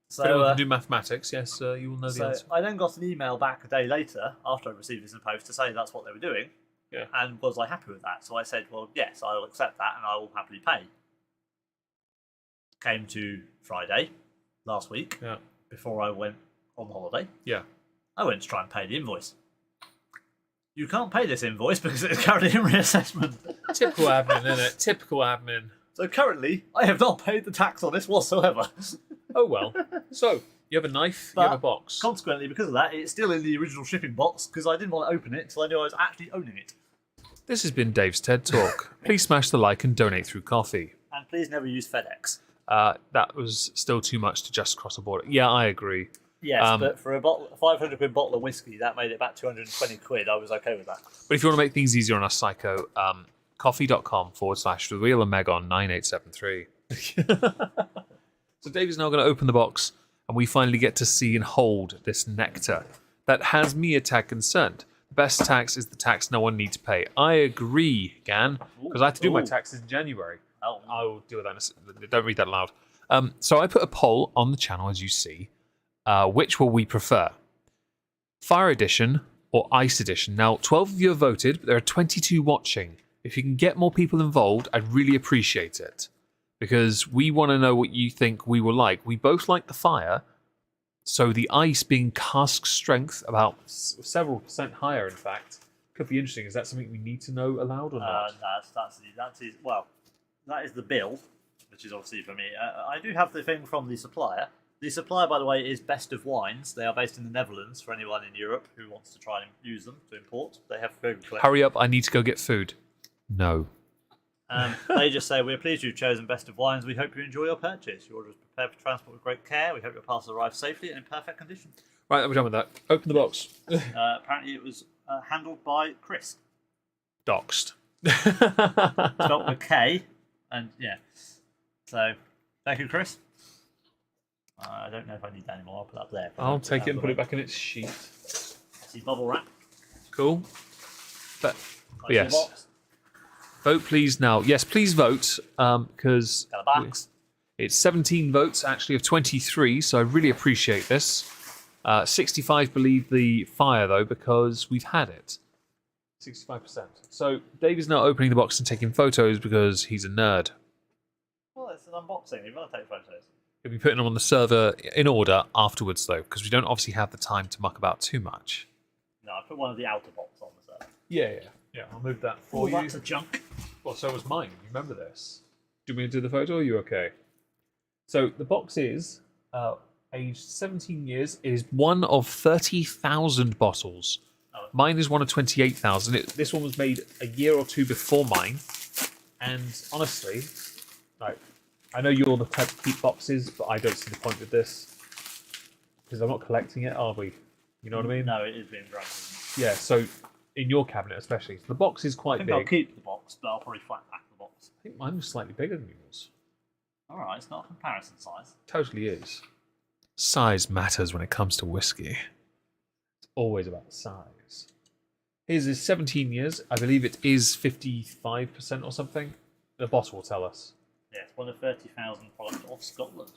So if anyone can do mathematics, yes, you will know the answer. I then got an email back a day later after I received this in the post to say that's what they were doing. Yeah. And was I happy with that? So I said, well, yes, I will accept that and I will happily pay. Came to Friday last week. Yeah. Before I went on holiday. Yeah. I went to try and pay the invoice. You can't pay this invoice because it's currently in reassessment. Typical admin, isn't it? Typical admin. So currently, I have not paid the tax on this whatsoever. Oh well. So you have a knife, you have a box. Consequently, because of that, it's still in the original shipping box because I didn't want to open it until I knew I was actually owning it. This has been Dave's TED Talk. Please smash the like and donate through coffee. And please never use FedEx. That was still too much to just cross a border. Yeah, I agree. Yes, but for a 500 quid bottle of whiskey, that made it about 220 quid. I was okay with that. But if you want to make things easier on us, Psycho, coffee.com/the real Omegon 9873. So Dave is now going to open the box, and we finally get to see and hold this nectar that has me a tad concerned. The best tax is the tax no one needs to pay. I agree, Gan, because I had to do my taxes in January. Oh. I'll deal with that in a second. Don't read that aloud. So I put a poll on the channel, as you see. Which will we prefer? Fire Edition or Ice Edition? Now, 12 of you have voted, but there are 22 watching. If you can get more people involved, I'd really appreciate it. Because we want to know what you think we will like. We both like the fire, so the ice being cask strength, about several percent higher, in fact, could be interesting. Is that something we need to know aloud or not? That is the bill, which is obviously for me. I do have the thing from the supplier. The supplier, by the way, is Best of Wines. They are based in the Netherlands for anyone in Europe who wants to try and use them to import. They have very good collection. Hurry up, I need to go get food. No. They just say, we're pleased you've chosen Best of Wines. We hope you enjoy your purchase. Your order is prepared for transport with great care. We hope your parcel arrives safely and in perfect condition. Right, we're done with that. Open the box. Apparently it was handled by Chris. Doxed. Spelt with K. And yeah. So, thank you, Chris. I don't know if I need that anymore. I'll put it up there. I'll take it and put it back in its sheath. See bubble wrap. Cool. But Nice yes. box. Vote please now. Yes, please vote, because Got a box. it's 17 votes actually of 23, so I really appreciate this. 65 believe the fire though, because we've had it. 65%. So Dave is now opening the box and taking photos because he's a nerd. Well, it's an unboxing. You've got to take photos. He'll be putting them on the server in order afterwards though, because we don't obviously have the time to muck about too much. No, I put one of the outer box on the server. Yeah, I'll move that for you. That's a junk. Well, so was mine. You remember this? Do you want me to do the photo or are you okay? So the box is aged 17 years. It is one of 30,000 bottles. Oh. Mine is one of 28,000. This one was made a year or two before mine. And honestly, like, I know you're the type to keep boxes, but I don't see the point with this. Because I'm not collecting it, are we? You know what I mean? No, it is being drugged. Yeah, so in your cabinet especially. So the box is I quite think big. I'll keep the box, but I'll probably flat pack the box. I think mine was slightly bigger than yours. Alright, it's not a comparison size. Totally is. Size matters when it comes to whiskey. It's always about size. His is 17 years. I believe it is 55% or something. The bottle will tell us. Yes, one of 30,000 product of Scotland.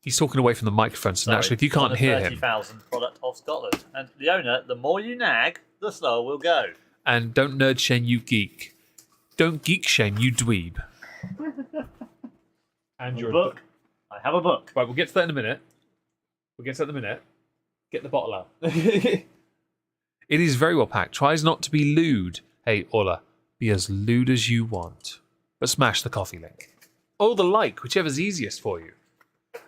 He's talking away from the microphone, so naturally, if you can't hear him. 30,000 product of Scotland. And the owner, the more you nag, the slower we'll go. And don't nerd shame, you geek. Don't geek shame, you dweeb. And A book. I have a book. Right, we'll get to that in a minute. Get the bottle out. It is very well packed. Tries not to be lewd. Hey, Ola, be as lewd as you want, but smash the coffee link. Or the like, whichever's easiest for you.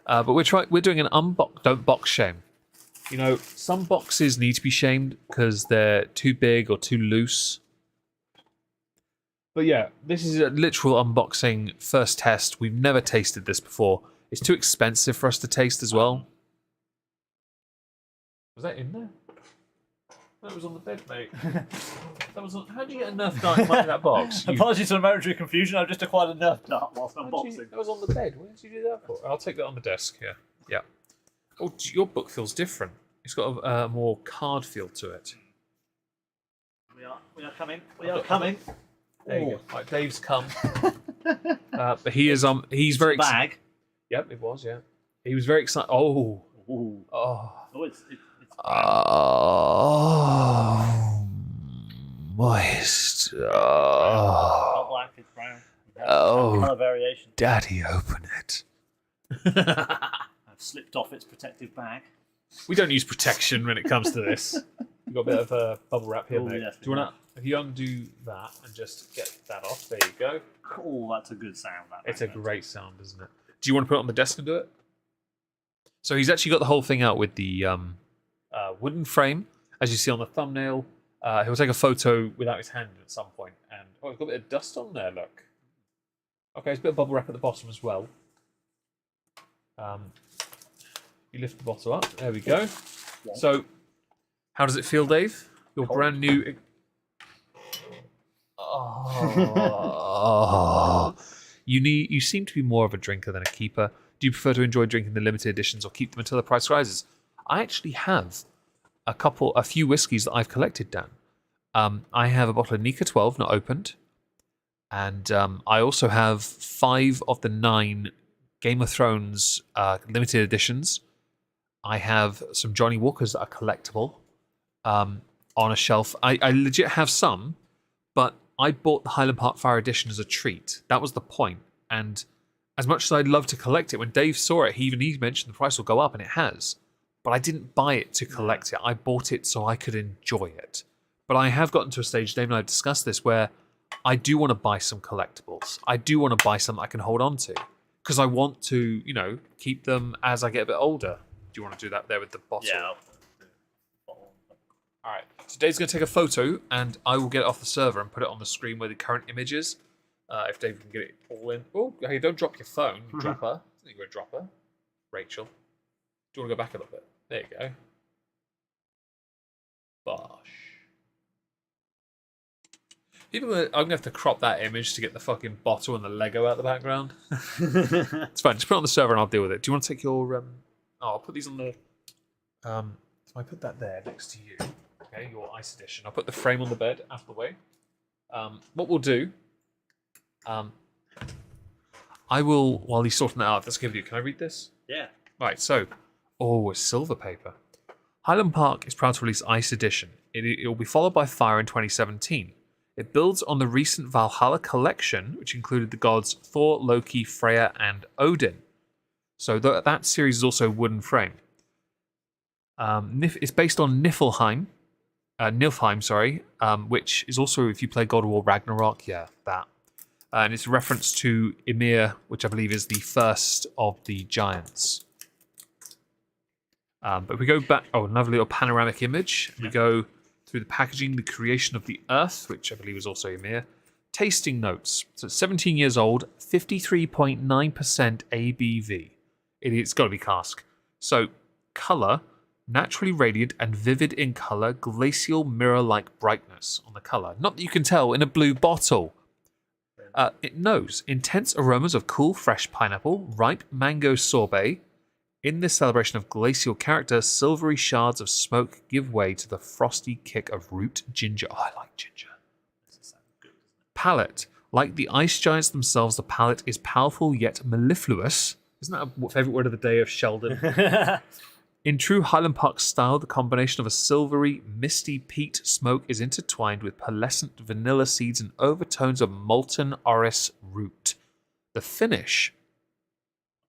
But we're doing an don't box shame. You know, some boxes need to be shamed because they're too big or too loose. But yeah, this is a literal unboxing first test. We've never tasted this before. It's too expensive for us to taste as well. Was that in there? That was on the bed, mate. That was on. How'd you get a Nerf dart in that box? Apologies for the momentary confusion. I've just acquired a Nerf dart whilst unboxing. That was on the bed. What did you do that for? I'll take that on the desk. Yeah. Yeah. Oh, your book feels different. It's got a more card feel to it. We are coming. We are coming. There you go. Right, Dave's come. But he's very bag. Yep, it was. Yeah, he was very excited. Oh. Ooh. Oh. Oh, it's Oh, moist. Oh. not black, it's brown. Oh. Colour variation. Daddy, open it. I've slipped off its protective bag. We don't use protection when it comes to this. We've got a bit of a bubble wrap here, mate. Yes, do you want to, if you undo that and just get that off, there you go. Oh, that's a good sound. It's a great sound, isn't it? Do you want to put it on the desk and do it? So he's actually got the whole thing out with the wooden frame, as you see on the thumbnail. He'll take a photo without his hand at some point, and it's got a bit of dust on there. Look. Okay, there's a bit of bubble wrap at the bottom as well. You lift the bottle up. There we go. Yeah. So, how does it feel, Dave? Your brand new. Oh. You seem to be more of a drinker than a keeper. Do you prefer to enjoy drinking the limited editions or keep them until the price rises? I actually have a few whiskies that I've collected, Dan. I have a bottle of Nika 12 not opened, and I also have 5 of the 9 Game of Thrones limited editions. I have some Johnny Walkers that are collectible on a shelf. I legit have some, but I bought the Highland Park Fire Edition as a treat. That was the point. And as much as I'd love to collect it, when Dave saw it, he mentioned the price will go up, and it has. But I didn't buy it to collect it. I bought it so I could enjoy it. But I have gotten to a stage, Dave and I have discussed this, where I do want to buy some collectibles. I do want to buy some I can hold on to. Because I want to, keep them as I get a bit older. Do you want to do that there with the bottle? Yeah. All right. So Dave's going to take a photo, and I will get it off the server and put it on the screen where the current image is. If Dave can get it all in. Oh, hey, don't drop your phone, you dropper. I think you're a dropper. Rachel. Do you want to go back a little bit? There you go. Bosh. I'm going to have to crop that image to get the fucking bottle and the Lego out the background. It's fine. Just put it on the server and I'll deal with it. Do you want to take your... I'll put these on the... So I put that there next to you. Okay, your ice edition. I'll put the frame on the bed out of the way. What we'll do... I will, while he's sorting that out, let's give you... Can I read this? Yeah. Right, so... Oh, it's silver paper. Highland Park is proud to release Ice Edition. It will be followed by Fire in 2017. It builds on the recent Valhalla collection, which included the gods Thor, Loki, Freya, and Odin. So that series is also wooden frame. It's based on Niflheim, which is also, if you play God of War Ragnarok, that. And it's a reference to Ymir, which I believe is the first of the giants. But we go back... Oh, another little panoramic image. We go through the packaging, the creation of the Earth, which I believe is also Ymir. Tasting notes. So it's 17 years old, 53.9% ABV. It's got to be cask. So, colour, naturally radiant and vivid in colour, glacial mirror-like brightness on the colour. Not that you can tell in a blue bottle. It knows intense aromas of cool, fresh pineapple, ripe mango sorbet. In this celebration of glacial character, silvery shards of smoke give way to the frosty kick of root ginger. Oh, I like ginger. This is good, isn't it? Palate. Like the ice giants themselves, the palate is powerful yet mellifluous. Isn't that a favourite word of the day of Sheldon? In true Highland Park style, the combination of a silvery, misty peat smoke is intertwined with pearlescent vanilla seeds and overtones of molten orris root. The finish.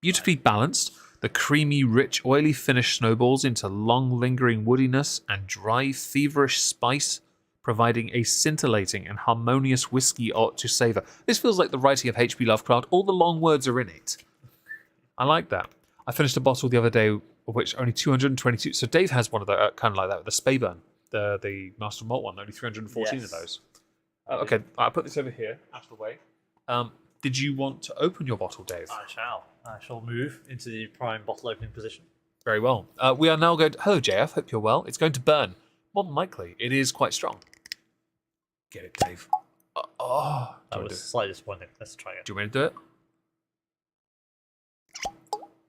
Beautifully balanced. The creamy, rich, oily finish snowballs into long, lingering woodiness and dry, feverish spice, providing a scintillating and harmonious whiskey to savour. This feels like the writing of H.P. Lovecraft. All the long words are in it. I like that. I finished a bottle the other day, of which only 222. So Dave has one of the kind of like that, the Speyburn, the Master Malt one. Only 314 of those. Okay, I'll put this over here, out of the way. Did you want to open your bottle, Dave? I shall. I shall move into the prime bottle opening position. Very well. We are now going to... Hello, JF. Hope you're well. It's going to burn. More than likely. It is quite strong. Get it, Dave. That was slightly disappointing. Let's try again. Do you want me to do it?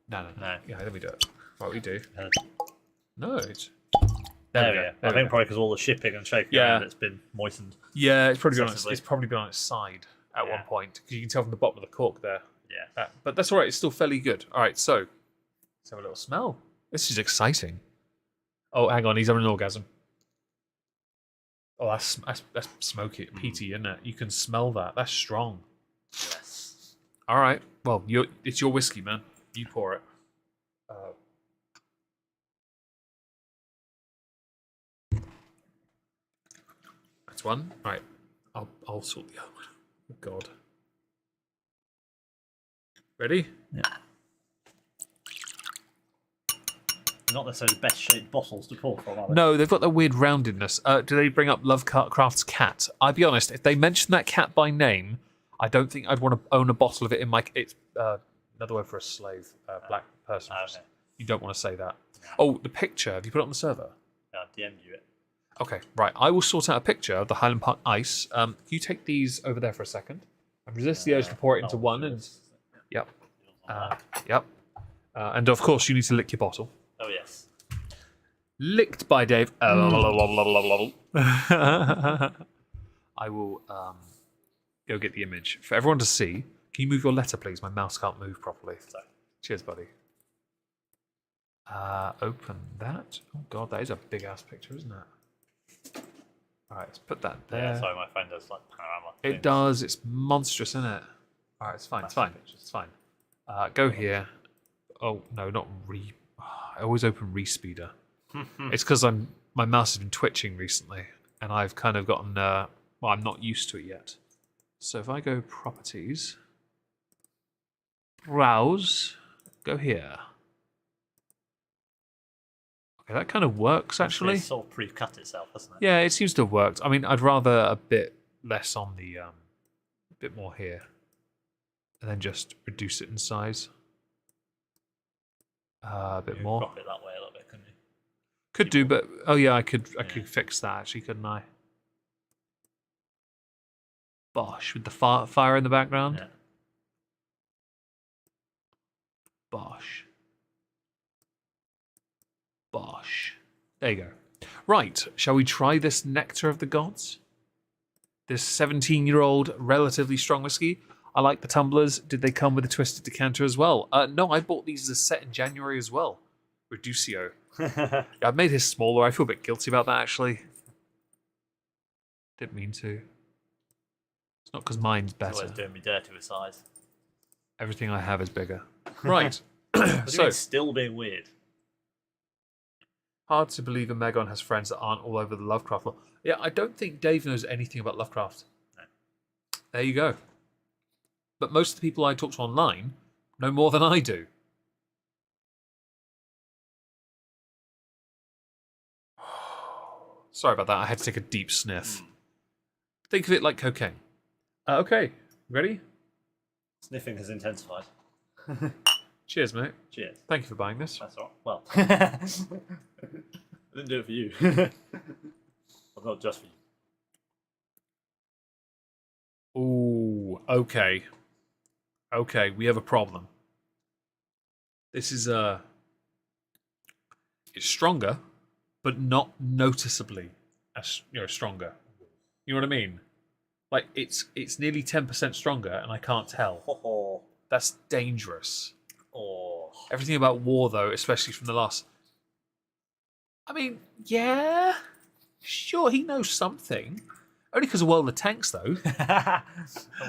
No. Yeah, let me do it. What we do? No, it's... There we go. I think probably because all the shipping and shaking around, it's been moistened. Yeah, it's probably been on its side at one point. Because you can tell from the bottom of the cork there. Yeah. But that's all right. It's still fairly good. All right, so let's have a little smell. This is exciting. Oh, hang on. He's having an orgasm. Oh, that's smoky, peaty, isn't it? You can smell that. That's strong. Yes. All right. Well, it's your whiskey, man. You pour it. That's one. All right. I'll sort the other one. Oh, God. Ready? Yeah. Not necessarily the best shaped bottles to pour from, are they? No, they've got that weird roundedness. Do they bring up Lovecraft's cat? I'll be honest, if they mention that cat by name, I don't think I'd want to own a bottle of it in my... It's another word for a slave, black person. Okay. You don't want to say that. Oh, the picture. Have you put it on the server? Yeah, I'll DM you it. Okay, right. I will sort out a picture of the Highland Park ice. Can you take these over there for a second? And resist the urge to pour it into one. And Yep. Yep. And of course, you need to lick your bottle. Oh, yes. Licked by Dave. I will go get the image for everyone to see. Can you move your letter, please? My mouse can't move properly. Sorry. Cheers, buddy. Open that. Oh, God, that is a big-ass picture, isn't it? All right, let's put that there. Yeah, sorry, my phone does like panorama. It does. It's monstrous, isn't it? All right, it's fine. It's fine. It's fine. Go here. Oh, no, not I always open Respeeder. It's because my mouse has been twitching recently, and I've kind of gotten... well, I'm not used to it yet. So if I go Properties, Browse, go here. Okay, that kind of works, actually. It's sort of pre-cut itself, hasn't it? Yeah, it seems to have worked. I mean, I'd rather a bit less on the... a bit more here. And then just reduce it in size. A bit more. Crop it that way a little bit, couldn't you? Could do, but... Oh, yeah, I could fix that, actually, couldn't I? Bosh, with the fire in the background. Yeah. Bosh. Bosh. There you go. Right, shall we try this Nectar of the Gods? This 17-year-old, relatively strong whiskey. I like the tumblers. Did they come with a twisted decanter as well? No, I bought these as a set in January as well. Reducio. I've made his smaller. I feel a bit guilty about that, actually. Didn't mean to. It's not because mine's better. Always doing me dirty with size. Everything I have is bigger. Right. So still being weird. Hard to believe Omegon has friends that aren't all over the Lovecraft lore. Yeah, I don't think Dave knows anything about Lovecraft. No. There you go. But most of the people I talk to online know more than I do. Sorry about that. I had to take a deep sniff. Think of it like cocaine. Okay, ready? Sniffing has intensified. Cheers, mate. Cheers. Thank you for buying this. That's all right. Well, I didn't do it for you. Well, not just for you. Ooh, okay. Okay, we have a problem. This is it's stronger, but not noticeably stronger. You know what I mean? Like it's nearly 10% stronger, and I can't tell. Oh. That's dangerous. Oh. Everything about war, though, especially from the last. I mean, yeah, sure, he knows something. Only because of World of Tanks, though.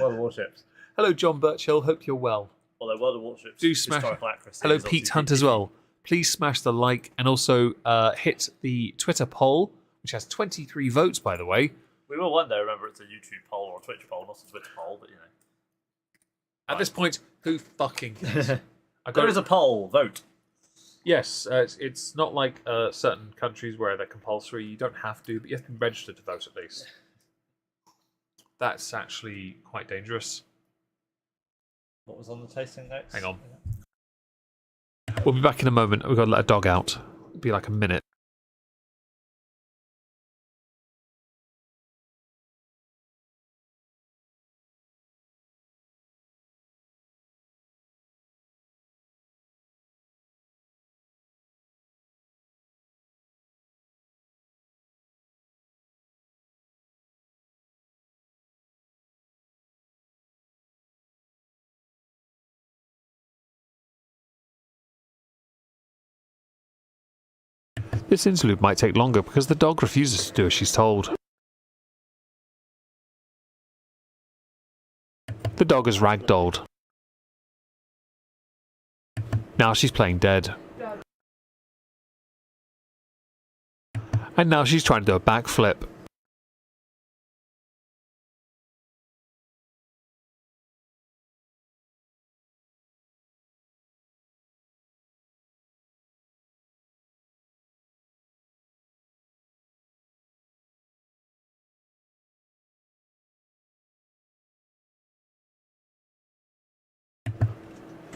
World of Warships. Hello, John Birchill. Hope you're well. Although World of Warships, Do smash. historical accuracy. Hello, Pete Hunt as well. Please smash the like and also hit the Twitter poll, which has 23 votes, by the way. We will one day remember it's a YouTube poll or a Twitch poll, not a Twitter poll, but At this point, who fucking cares? There is a poll. Vote. Yes, it's not like certain countries where they're compulsory. You don't have to, but you have to be registered to vote at least. That's actually quite dangerous. What was on the tasting notes? Hang on. We'll be back in a moment. We've got to let a dog out. It'll be like a minute. This interlude might take longer because the dog refuses to do as she's told. The dog is ragdolled. Now she's playing dead. And now she's trying to do a backflip.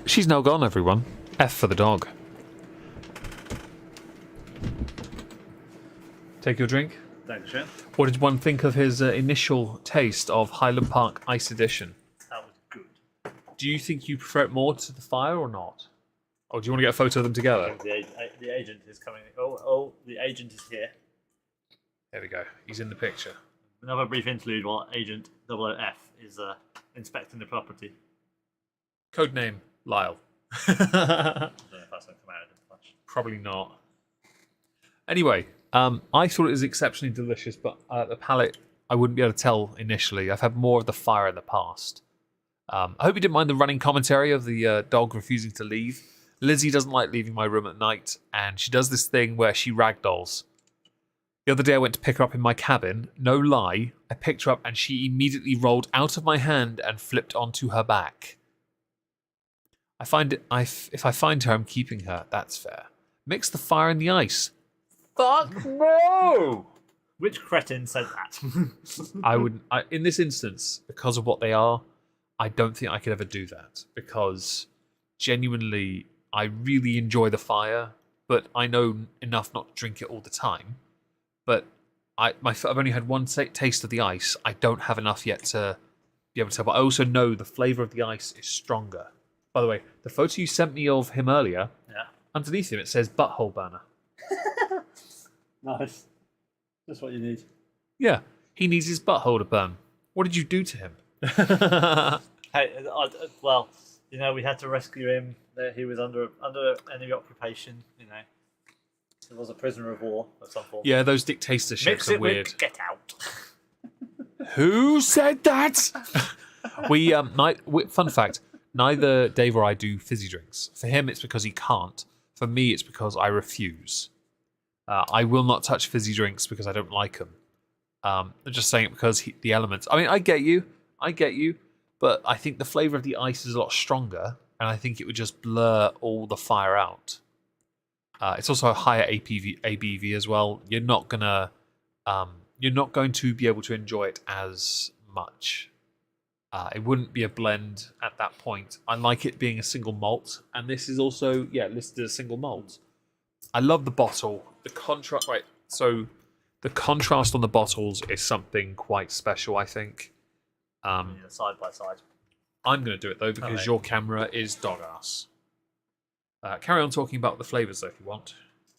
She's now gone, everyone. F for the dog. Take your drink. Thanks, Shane. What did one think of his initial taste of Highland Park Ice Edition? That was good. Do you think you prefer it more to the fire or not? Or do you want to get a photo of them together? The agent is coming. Oh, the agent is here. There we go. He's in the picture. Another brief interlude while Agent 00F is inspecting the property. Codename Lyle. I don't know if that's going to come out in the flash. Probably not. Anyway, I thought it was exceptionally delicious, but the palate, I wouldn't be able to tell initially. I've had more of the fire in the past. I hope you didn't mind the running commentary of the dog refusing to leave. Lizzie doesn't like leaving my room at night, and she does this thing where she ragdolls. The other day I went to pick her up in my cabin. No lie, I picked her up and she immediately rolled out of my hand and flipped onto her back. If I find her, I'm keeping her. That's fair. Mix the fire and the ice. Fuck no! Which cretin said that? In this instance, because of what they are, I don't think I could ever do that. Because genuinely, I really enjoy the fire, but I know enough not to drink it all the time. But I've only had one taste of the ice. I don't have enough yet to be able to tell. But I also know the flavour of the ice is stronger. By the way, the photo you sent me of him earlier, underneath him it says butthole burner. Nice. That's what you need. Yeah, he needs his butthole to burn. What did you do to him? Hey, well, we had to rescue him. He was under enemy occupation. He was a prisoner of war of some form. Yeah, those dictatorships Mix are it weird. with get out. Who said that? Fun fact. Neither Dave or I do fizzy drinks. For him, it's because he can't. For me, it's because I refuse. I will not touch fizzy drinks because I don't like them. I'm just saying it because the elements. I mean, I get you, but I think the flavour of the ice is a lot stronger, and I think it would just blur all the fire out. It's also a higher ABV as well. You're not going to be able to enjoy it as much. It wouldn't be a blend at that point. I like it being a single malt, and this is also listed as a single malt. I love the bottle. The contrast, right? So the contrast on the bottles is something quite special, I think. Side by side. I'm going to do it though because your camera is dog ass. Carry on talking about the flavours though, if you want.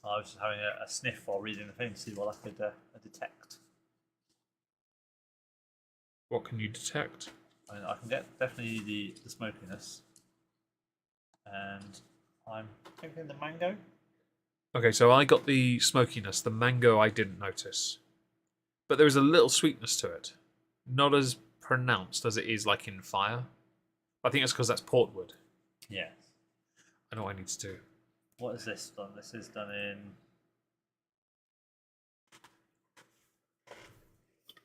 I was just having a sniff while reading the thing to see what I could detect. What can you detect? I mean, I can get definitely the smokiness, and I'm thinking the mango. Okay, so I got the smokiness. The mango I didn't notice, but there is a little sweetness to it, not as pronounced as it is like in fire. I think that's because that's portwood. Yes. I know what I need to do. What is this done? This is done in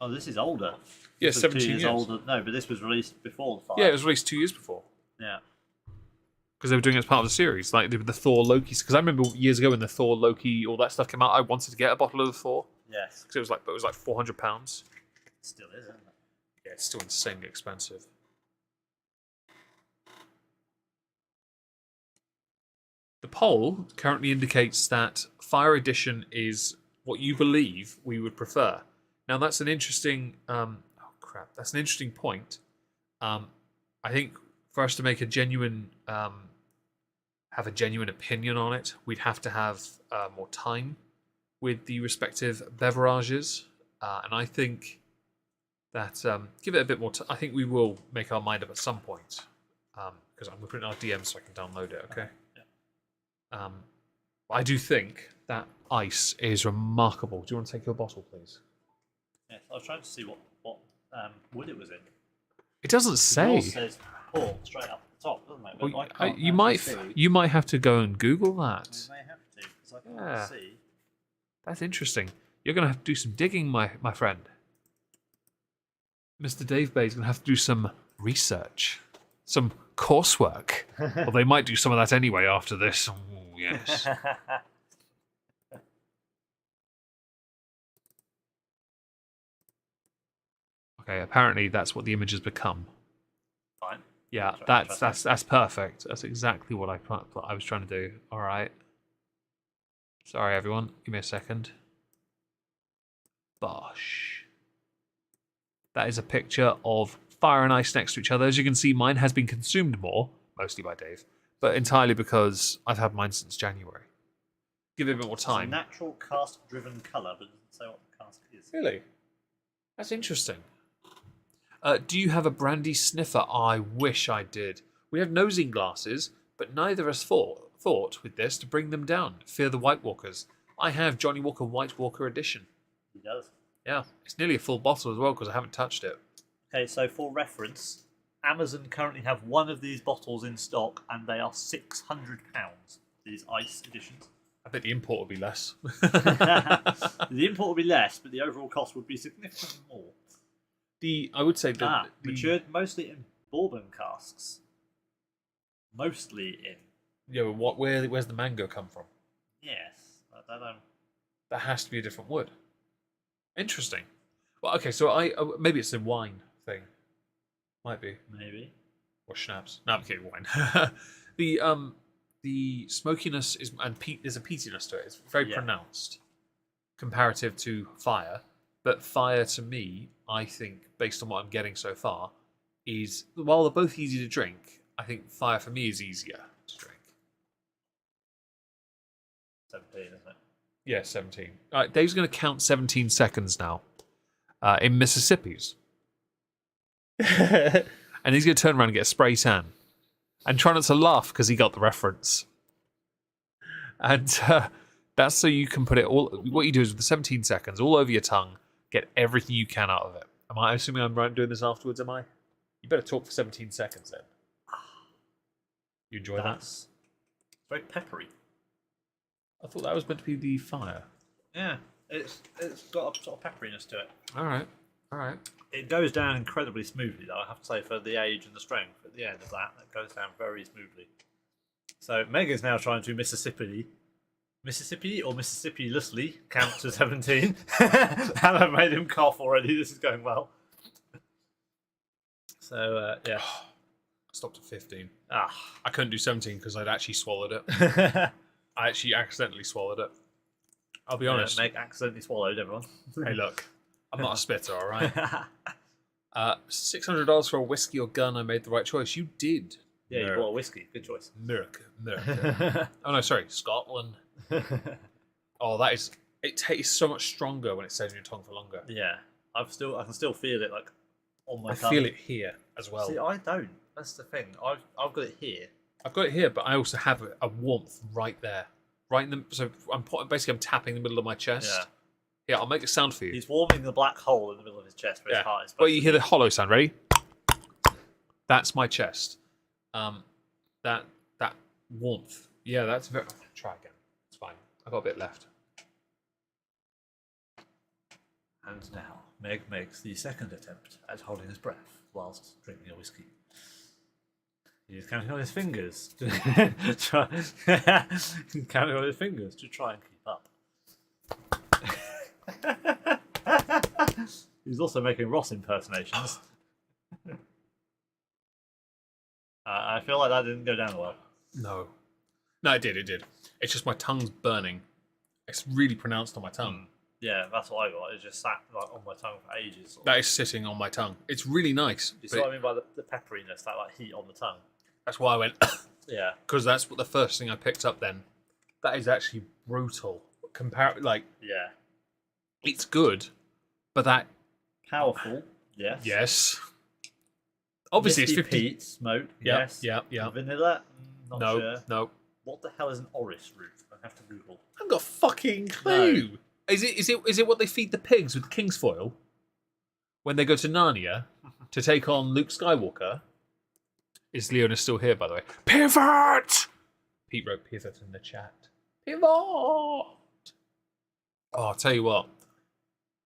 Oh, this is older. Yeah, This was 17 2 years years. older. No, but this was released before the fire. Yeah, it was released 2 years before. Yeah. Because they were doing it as part of the series, like the Thor Loki. Because I remember years ago when the Thor Loki, all that stuff came out, I wanted to get a bottle of the Thor Yes. because it was like £400. It still is, isn't it? Yeah, it's still insanely expensive. The poll currently indicates that Fire Edition is what you believe we would prefer. Now that's an interesting. That's an interesting point. I think for us to make a genuine, have a genuine opinion on it, we'd have to have more time with the respective beverages, and I think that give it a bit more. I think we will make our mind up at some point because I'm going to put it in our DM so I can download it. Okay. I do think that ice is remarkable. Do you want to take your bottle, please? Yes, I was trying to see what wood it was in. It doesn't say. Yours says pour straight up the top, doesn't it? But Well, I can't you might see. you might have to go and Google that. You may have to, because I can't Yeah. see. That's interesting. You're going to have to do some digging, my friend. Mr. Dave Bay is going to have to do some research, some coursework. Well, they might do some of that anyway after this. Ooh, yes. Okay, apparently that's what the image has become. Fine. Yeah, That's that's perfect. That's exactly what I was trying to do. All right. Sorry, everyone. Give me a second. Bosh. That is a picture of fire and ice next to each other. As you can see, mine has been consumed more, mostly by Dave, but entirely because I've had mine since January. Give it a bit more time. It's a natural cask-driven colour, but it doesn't say what the cask is. Really? That's interesting. Do you have a brandy sniffer? I wish I did. We have nosing glasses, but neither of us thought with this to bring them down. Fear the White Walkers. I have Johnny Walker White Walker edition. He does. Yeah, it's nearly a full bottle as well because I haven't touched it. Okay, so for reference, Amazon currently have one of these bottles in stock, and they are £600. These ice editions. I bet the import will be less. The import would be less, but the overall cost would be significantly more. I would say that matured mostly in bourbon casks. Mostly in. Yeah, but where's the mango come from? Yes, I don't know. That has to be a different wood. Interesting. Well, okay, so maybe it's a wine thing. Might be. Maybe. Or schnapps. No, I'm kidding. Wine. The smokiness there's a peatiness to it. It's very pronounced, comparative to fire. But fire, to me, I think, based on what I'm getting so far, is while they're both easy to drink, I think fire for me is easier to drink. 17, isn't it? Yeah, 17. All right, Dave's going to count 17 seconds now in Mississippi's. And he's going to turn around and get a spray tan. And try not to laugh because he got the reference. And that's so you can put it all... What you do is with the 17 seconds, all over your tongue, get everything you can out of it. Am I assuming I'm right doing this afterwards, am I? You better talk for 17 seconds then. You enjoy that? It's very peppery. I thought that was meant to be the fire. Yeah, it's got a sort of pepperiness to it. All right. It goes down incredibly smoothly, though, I have to say, for the age and the strength. At the end of that, it goes down very smoothly. So Megan's now trying to Mississippi or Mississippi-lessly count to 17. And I've made him cough already. This is going well. So, yeah. I stopped at 15. I I couldn't do 17 because I'd actually swallowed it. I actually accidentally swallowed it. I'll be honest. Meg accidentally swallowed everyone. Hey, look. I'm not a spitter, all right? $600 for a whiskey or gun. I made the right choice. You did. Yeah, you bought a whiskey. Good choice. America. Oh, no, sorry. Scotland. Oh, that is... It tastes so much stronger when it stays in your tongue for longer. Yeah. I can still feel it, like, on my I tongue. feel it here as well. See, I don't. That's the thing. I've got it here. I've got it here, but I also have a warmth right there. Right in the... So I'm tapping the middle of my chest. Yeah. Yeah, I'll make a sound for you. He's warming the black hole in the middle of his chest where his heart is. Well, you hear the hollow sound. Ready? That's my chest. That warmth. Yeah, that's very... Try again. It's fine. I've got a bit left. And now, Meg makes the second attempt at holding his breath whilst drinking a whiskey. He's counting on his fingers. Counting on his fingers to try and keep up. He's also making Ross impersonations. I feel like that didn't go down well. No, it did. It's just my tongue's burning. It's really pronounced on my tongue. Yeah, that's what I got. It just sat like on my tongue for ages. That is sitting on my tongue. It's really nice. You see what I mean by the pepperiness, that like heat on the tongue? That's why I went. Yeah, because that's what the first thing I picked up. Then that is actually brutal. yeah, it's good, but that powerful. Yes. yes. Obviously, Misty it's 50. peat smoke. Yeah, Yes. yeah. Vanilla. Not sure. No. What the hell is an orris root? I have to Google. I haven't got a fucking clue. No. Is it what they feed the pigs with king's foil when they go to Narnia to take on Luke Skywalker? Is Leona still here, by the way? Pivot! Pete wrote pivot in the chat. Pivot! Oh, I'll tell you what.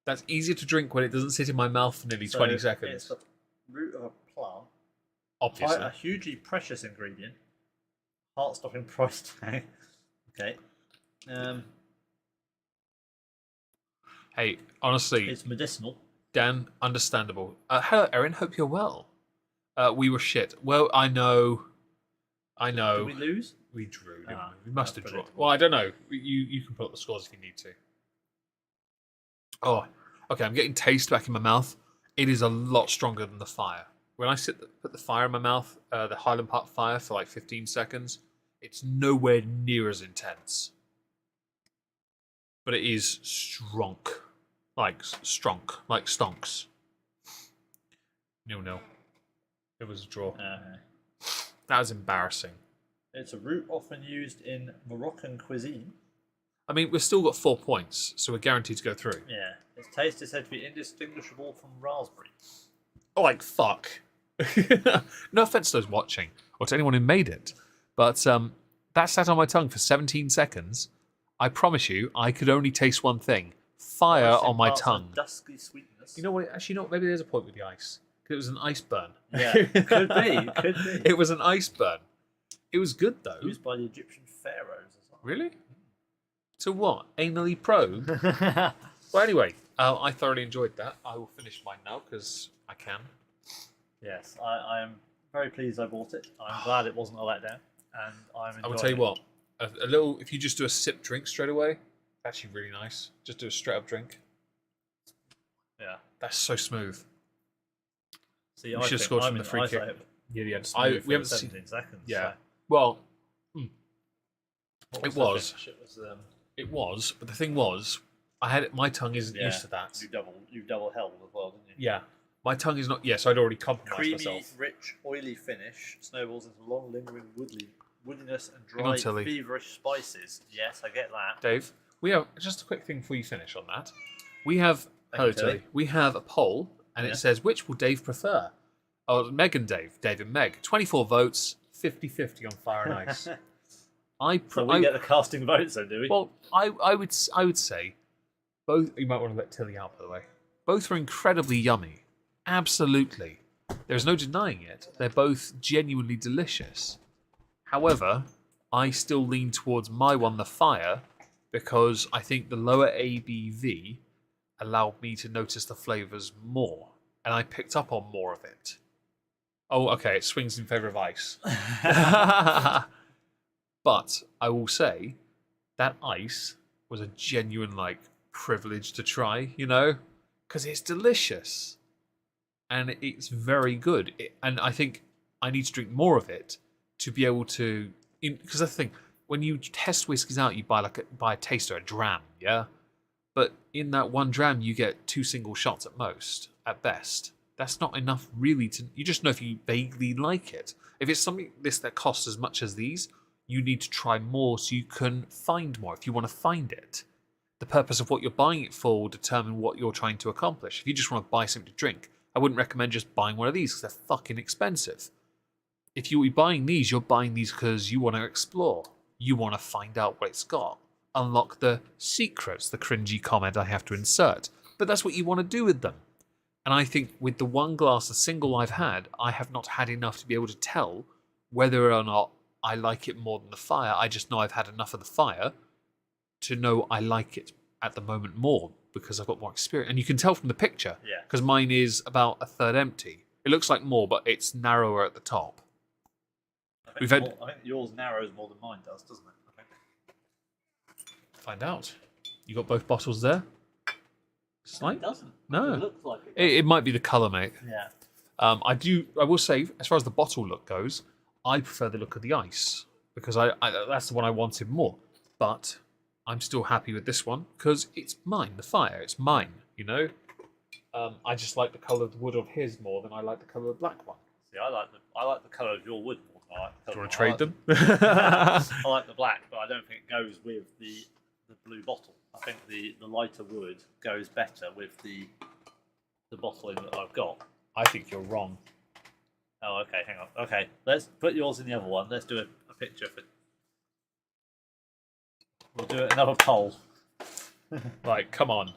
That's easier to drink when it doesn't sit in my mouth for nearly 20 seconds. It's the root of a plant. Obviously. A hugely precious ingredient. Heart-stopping price tag. Okay. Hey, honestly, It's medicinal. Dan, understandable. Hello, Erin. Hope you're well. We were shit. Well, I know. Did we lose? We drew. Didn't we? We must have drawn. predictable. Well, I don't know. You can put up the scores if you need to. Oh, okay. I'm getting taste back in my mouth. It is a lot stronger than the fire. When I put the fire in my mouth, the Highland Park fire for like 15 seconds, it's nowhere near as intense. But it is strong. Like stonks. 0-0. It was a draw. That was embarrassing. It's a root often used in Moroccan cuisine. I mean, we've still got 4 points, so we're guaranteed to go through. Yeah. Its taste is said to be indistinguishable from raspberry. Oh, like, fuck. No offense to those watching, or to anyone who made it, but that sat on my tongue for 17 seconds. I promise you, I could only taste one thing. Fire on my tongue. Dusky sweetness. You know what? Actually, maybe there's a point with the ice. Because it was an ice burn. Yeah, could be. It was an ice burn. It was good, though. Used by the Egyptian pharaohs as well. Really? To what? Anally probe? Well, anyway, I thoroughly enjoyed that. I will finish mine now, because I can. Yes, I am very pleased I bought it. I'm glad it wasn't a letdown. And I'm enjoying I will tell you what. A little, if you just do a sip drink straight away, actually really nice. Just do a straight up drink. Yeah. That's so smooth. See, We should have scored from the free kick. Yeah. We haven't 17 seen. seconds. Yeah. So. Well, What it the was. finish? It was, but the thing was, my tongue isn't Yeah. used to that. You double held as well, didn't you? Yeah, my tongue is not. Yes, I'd already compromised Creamy, myself. rich, oily finish snowballs into long, lingering woodiness and Hang on, dry, Tilly. feverish spices. Yes, I get that. Dave, we have just a quick thing before you finish on that. We have Thank you, Tilly. We have a poll, and Yeah. it says which will Dave prefer? Oh, Meg and Dave, Dave and Meg. 24 votes, 50-50 on Fire and Ice. So we get the casting votes, then, do we? Well, I would say both. You might want to let Tilly out, by the way. Both are incredibly yummy. Absolutely, there's no denying it. They're both genuinely delicious. However, I still lean towards my one, the Fire, because I think the lower ABV allowed me to notice the flavours more, and I picked up on more of it. Oh, okay, it swings in favour of ice. But I will say that ice was a genuine privilege to try, because it's delicious and it's very good. And I think I need to drink more of it to be able to. Because the thing, when you test whiskies out, you buy a taster, a dram, yeah. But in that one dram, you get 2 single shots at most, at best. That's not enough, really. You just know if you vaguely like it. If it's something that costs as much as these, you need to try more so you can find more if you want to find it. The purpose of what you're buying it for will determine what you're trying to accomplish. If you just want to buy something to drink, I wouldn't recommend just buying one of these because they're fucking expensive. If you're buying these, you're buying these because you want to explore. You want to find out what it's got. Unlock the secrets, the cringy comment I have to insert. But that's what you want to do with them. And I think with the one glass, the single I've had, I have not had enough to be able to tell whether or not I like it more than the fire. I just know I've had enough of the fire to know I like it at the moment more because I've got more experience. And you can tell from the picture, because mine is about a third empty. It looks like more, but it's narrower at the top. I think yours narrows more than mine does, doesn't it? I think. Find out. You got both bottles there? It doesn't. No. It looks like it. It might be the colour, mate. Yeah. I will say, as far as the bottle look goes, I prefer the look of the ice because that's the one I wanted more. But I'm still happy with this one because it's mine. The fire, it's mine. You know. I just like the colour of the wood of his more than I like the colour of the black one. See, I like the colour of your wood more than I like the colour. Do you want to trade them? I like the black, but I don't think it goes with the blue bottle. I think the lighter wood goes better with the bottling that I've got. I think you're wrong. Oh, okay, hang on. Okay, let's put yours in the other one. Let's do a picture for. We'll do another poll. Right, come on.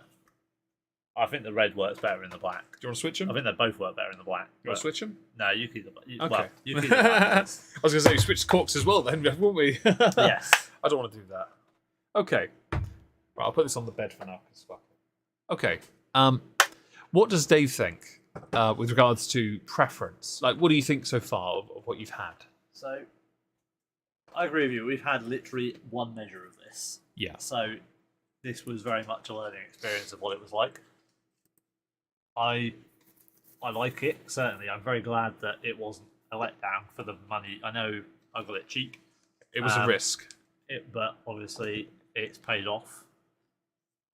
I think the red works better in the black. Do you want to switch them? I think they both work better in the black. You want to switch them? No, you keep the black. Okay. Well, you keep the black. I was going to say, we switched corks as well then, wouldn't we? Yes. I don't want to do that. Okay. Right, I'll put this on the bed for now. Okay. What does Dave think with regards to preference? Like, what do you think so far of what you've had? So, I agree with you. We've had literally one measure of this. Yeah. So, this was very much a learning experience of what it was like. I like it, certainly. I'm very glad that it wasn't a letdown for the money. I know I got it cheap. It was a risk. But obviously, it's paid off.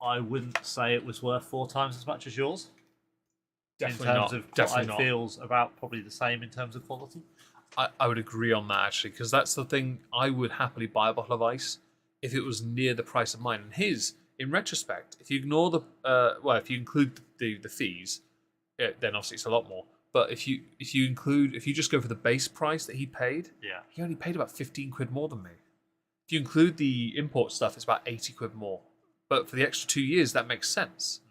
I wouldn't say it was worth 4 times as much as yours. Definitely in terms not. of Definitely what not. it feels about probably the same in terms of quality. I would agree on that, actually, because that's the thing. I would happily buy a bottle of ice if it was near the price of mine. And his, in retrospect, if you ignore if you include the fees, then obviously it's a lot more. But if you just go for the base price that he paid, he only paid about 15 quid more than me. If you include the import stuff, it's about 80 quid more. But for the extra 2 years, that makes sense.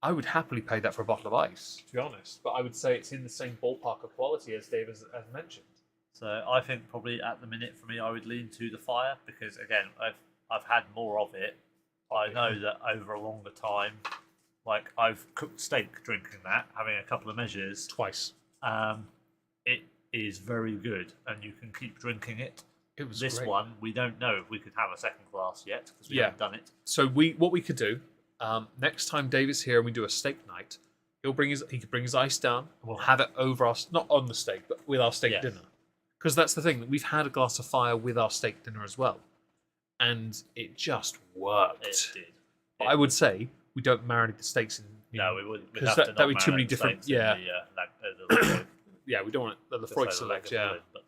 I would happily pay that for a bottle of ice, to be honest. But I would say it's in the same ballpark of quality as Dave has mentioned. So I think probably at the minute for me, I would lean to the fire because again, I've had more of it. I know that over a longer time, like I've cooked steak drinking that, having a couple of measures Twice. It is very good, and you can keep drinking it. It was this great. one. We don't know if we could have a second glass yet because we haven't done it. So what we could do next time Dave is here and we do a steak night, he could bring his ice down and we'll have it over not on the steak, but with our steak dinner. Because that's the thing, that we've had a glass of fire with our steak dinner as well, and it just worked. It did. But I would say we don't marinate the steaks in. No, we wouldn't. Because that'd be too many different. The, yeah, we don't want the Freud select. Yeah. But,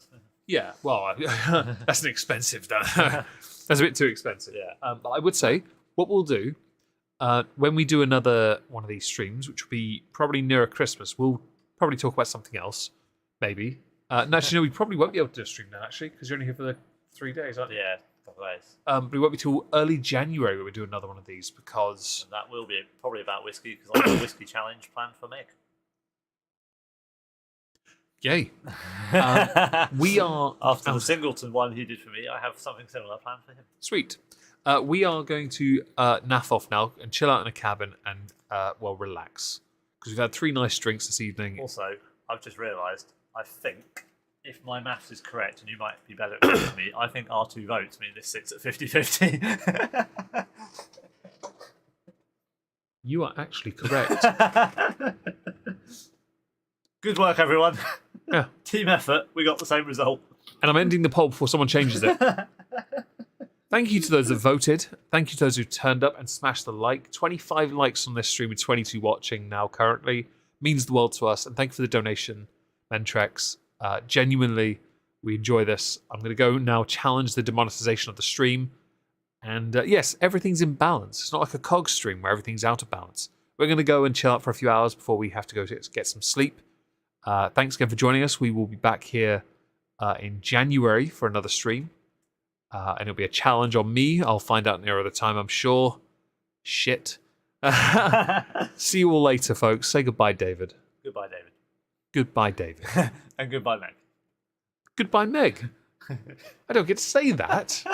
Yeah, well, that's an expensive. That's a bit too expensive. Yeah. But I would say what we'll do when we do another one of these streams, which will be probably nearer Christmas, we'll probably talk about something else, maybe. Actually, no, we probably won't be able to do a stream now, actually, because you're only here for the 3 days, aren't you? yeah, a couple of days. But it won't be till early January when we do another one of these, because And that will be probably about whiskey because I've got a whiskey challenge planned for Meg. yay. We are After the Singleton one he did for me, I have something similar planned for him. Sweet. We are going to naff off now and chill out in a cabin and, relax. Because we've had 3 nice drinks this evening. Also, I've just realised, I think, if my maths is correct, and you might be better at it than me, I think our 2 votes mean this sits at 50-50. You are actually correct. Good work, everyone. Yeah. Team effort, we got the same result. And I'm ending the poll before someone changes it. Thank you to those that voted. Thank you to those who turned up and smashed the like. 25 likes on this stream with 22 watching now currently. Means the world to us. And thank you for the donation, Mentrex. Genuinely, we enjoy this. I'm going to go now challenge the demonetization of the stream. And yes, everything's in balance. It's not like a COG stream where everything's out of balance. We're going to go and chill out for a few hours before we have to go to get some sleep. Thanks again for joining us. We will be back here in January for another stream. And it'll be a challenge on me. I'll find out nearer the time, I'm sure. Shit. See you all later, folks. Say goodbye, David. Goodbye, David. Goodbye, David. And goodbye, Meg. Goodbye, Meg. I don't get to say that.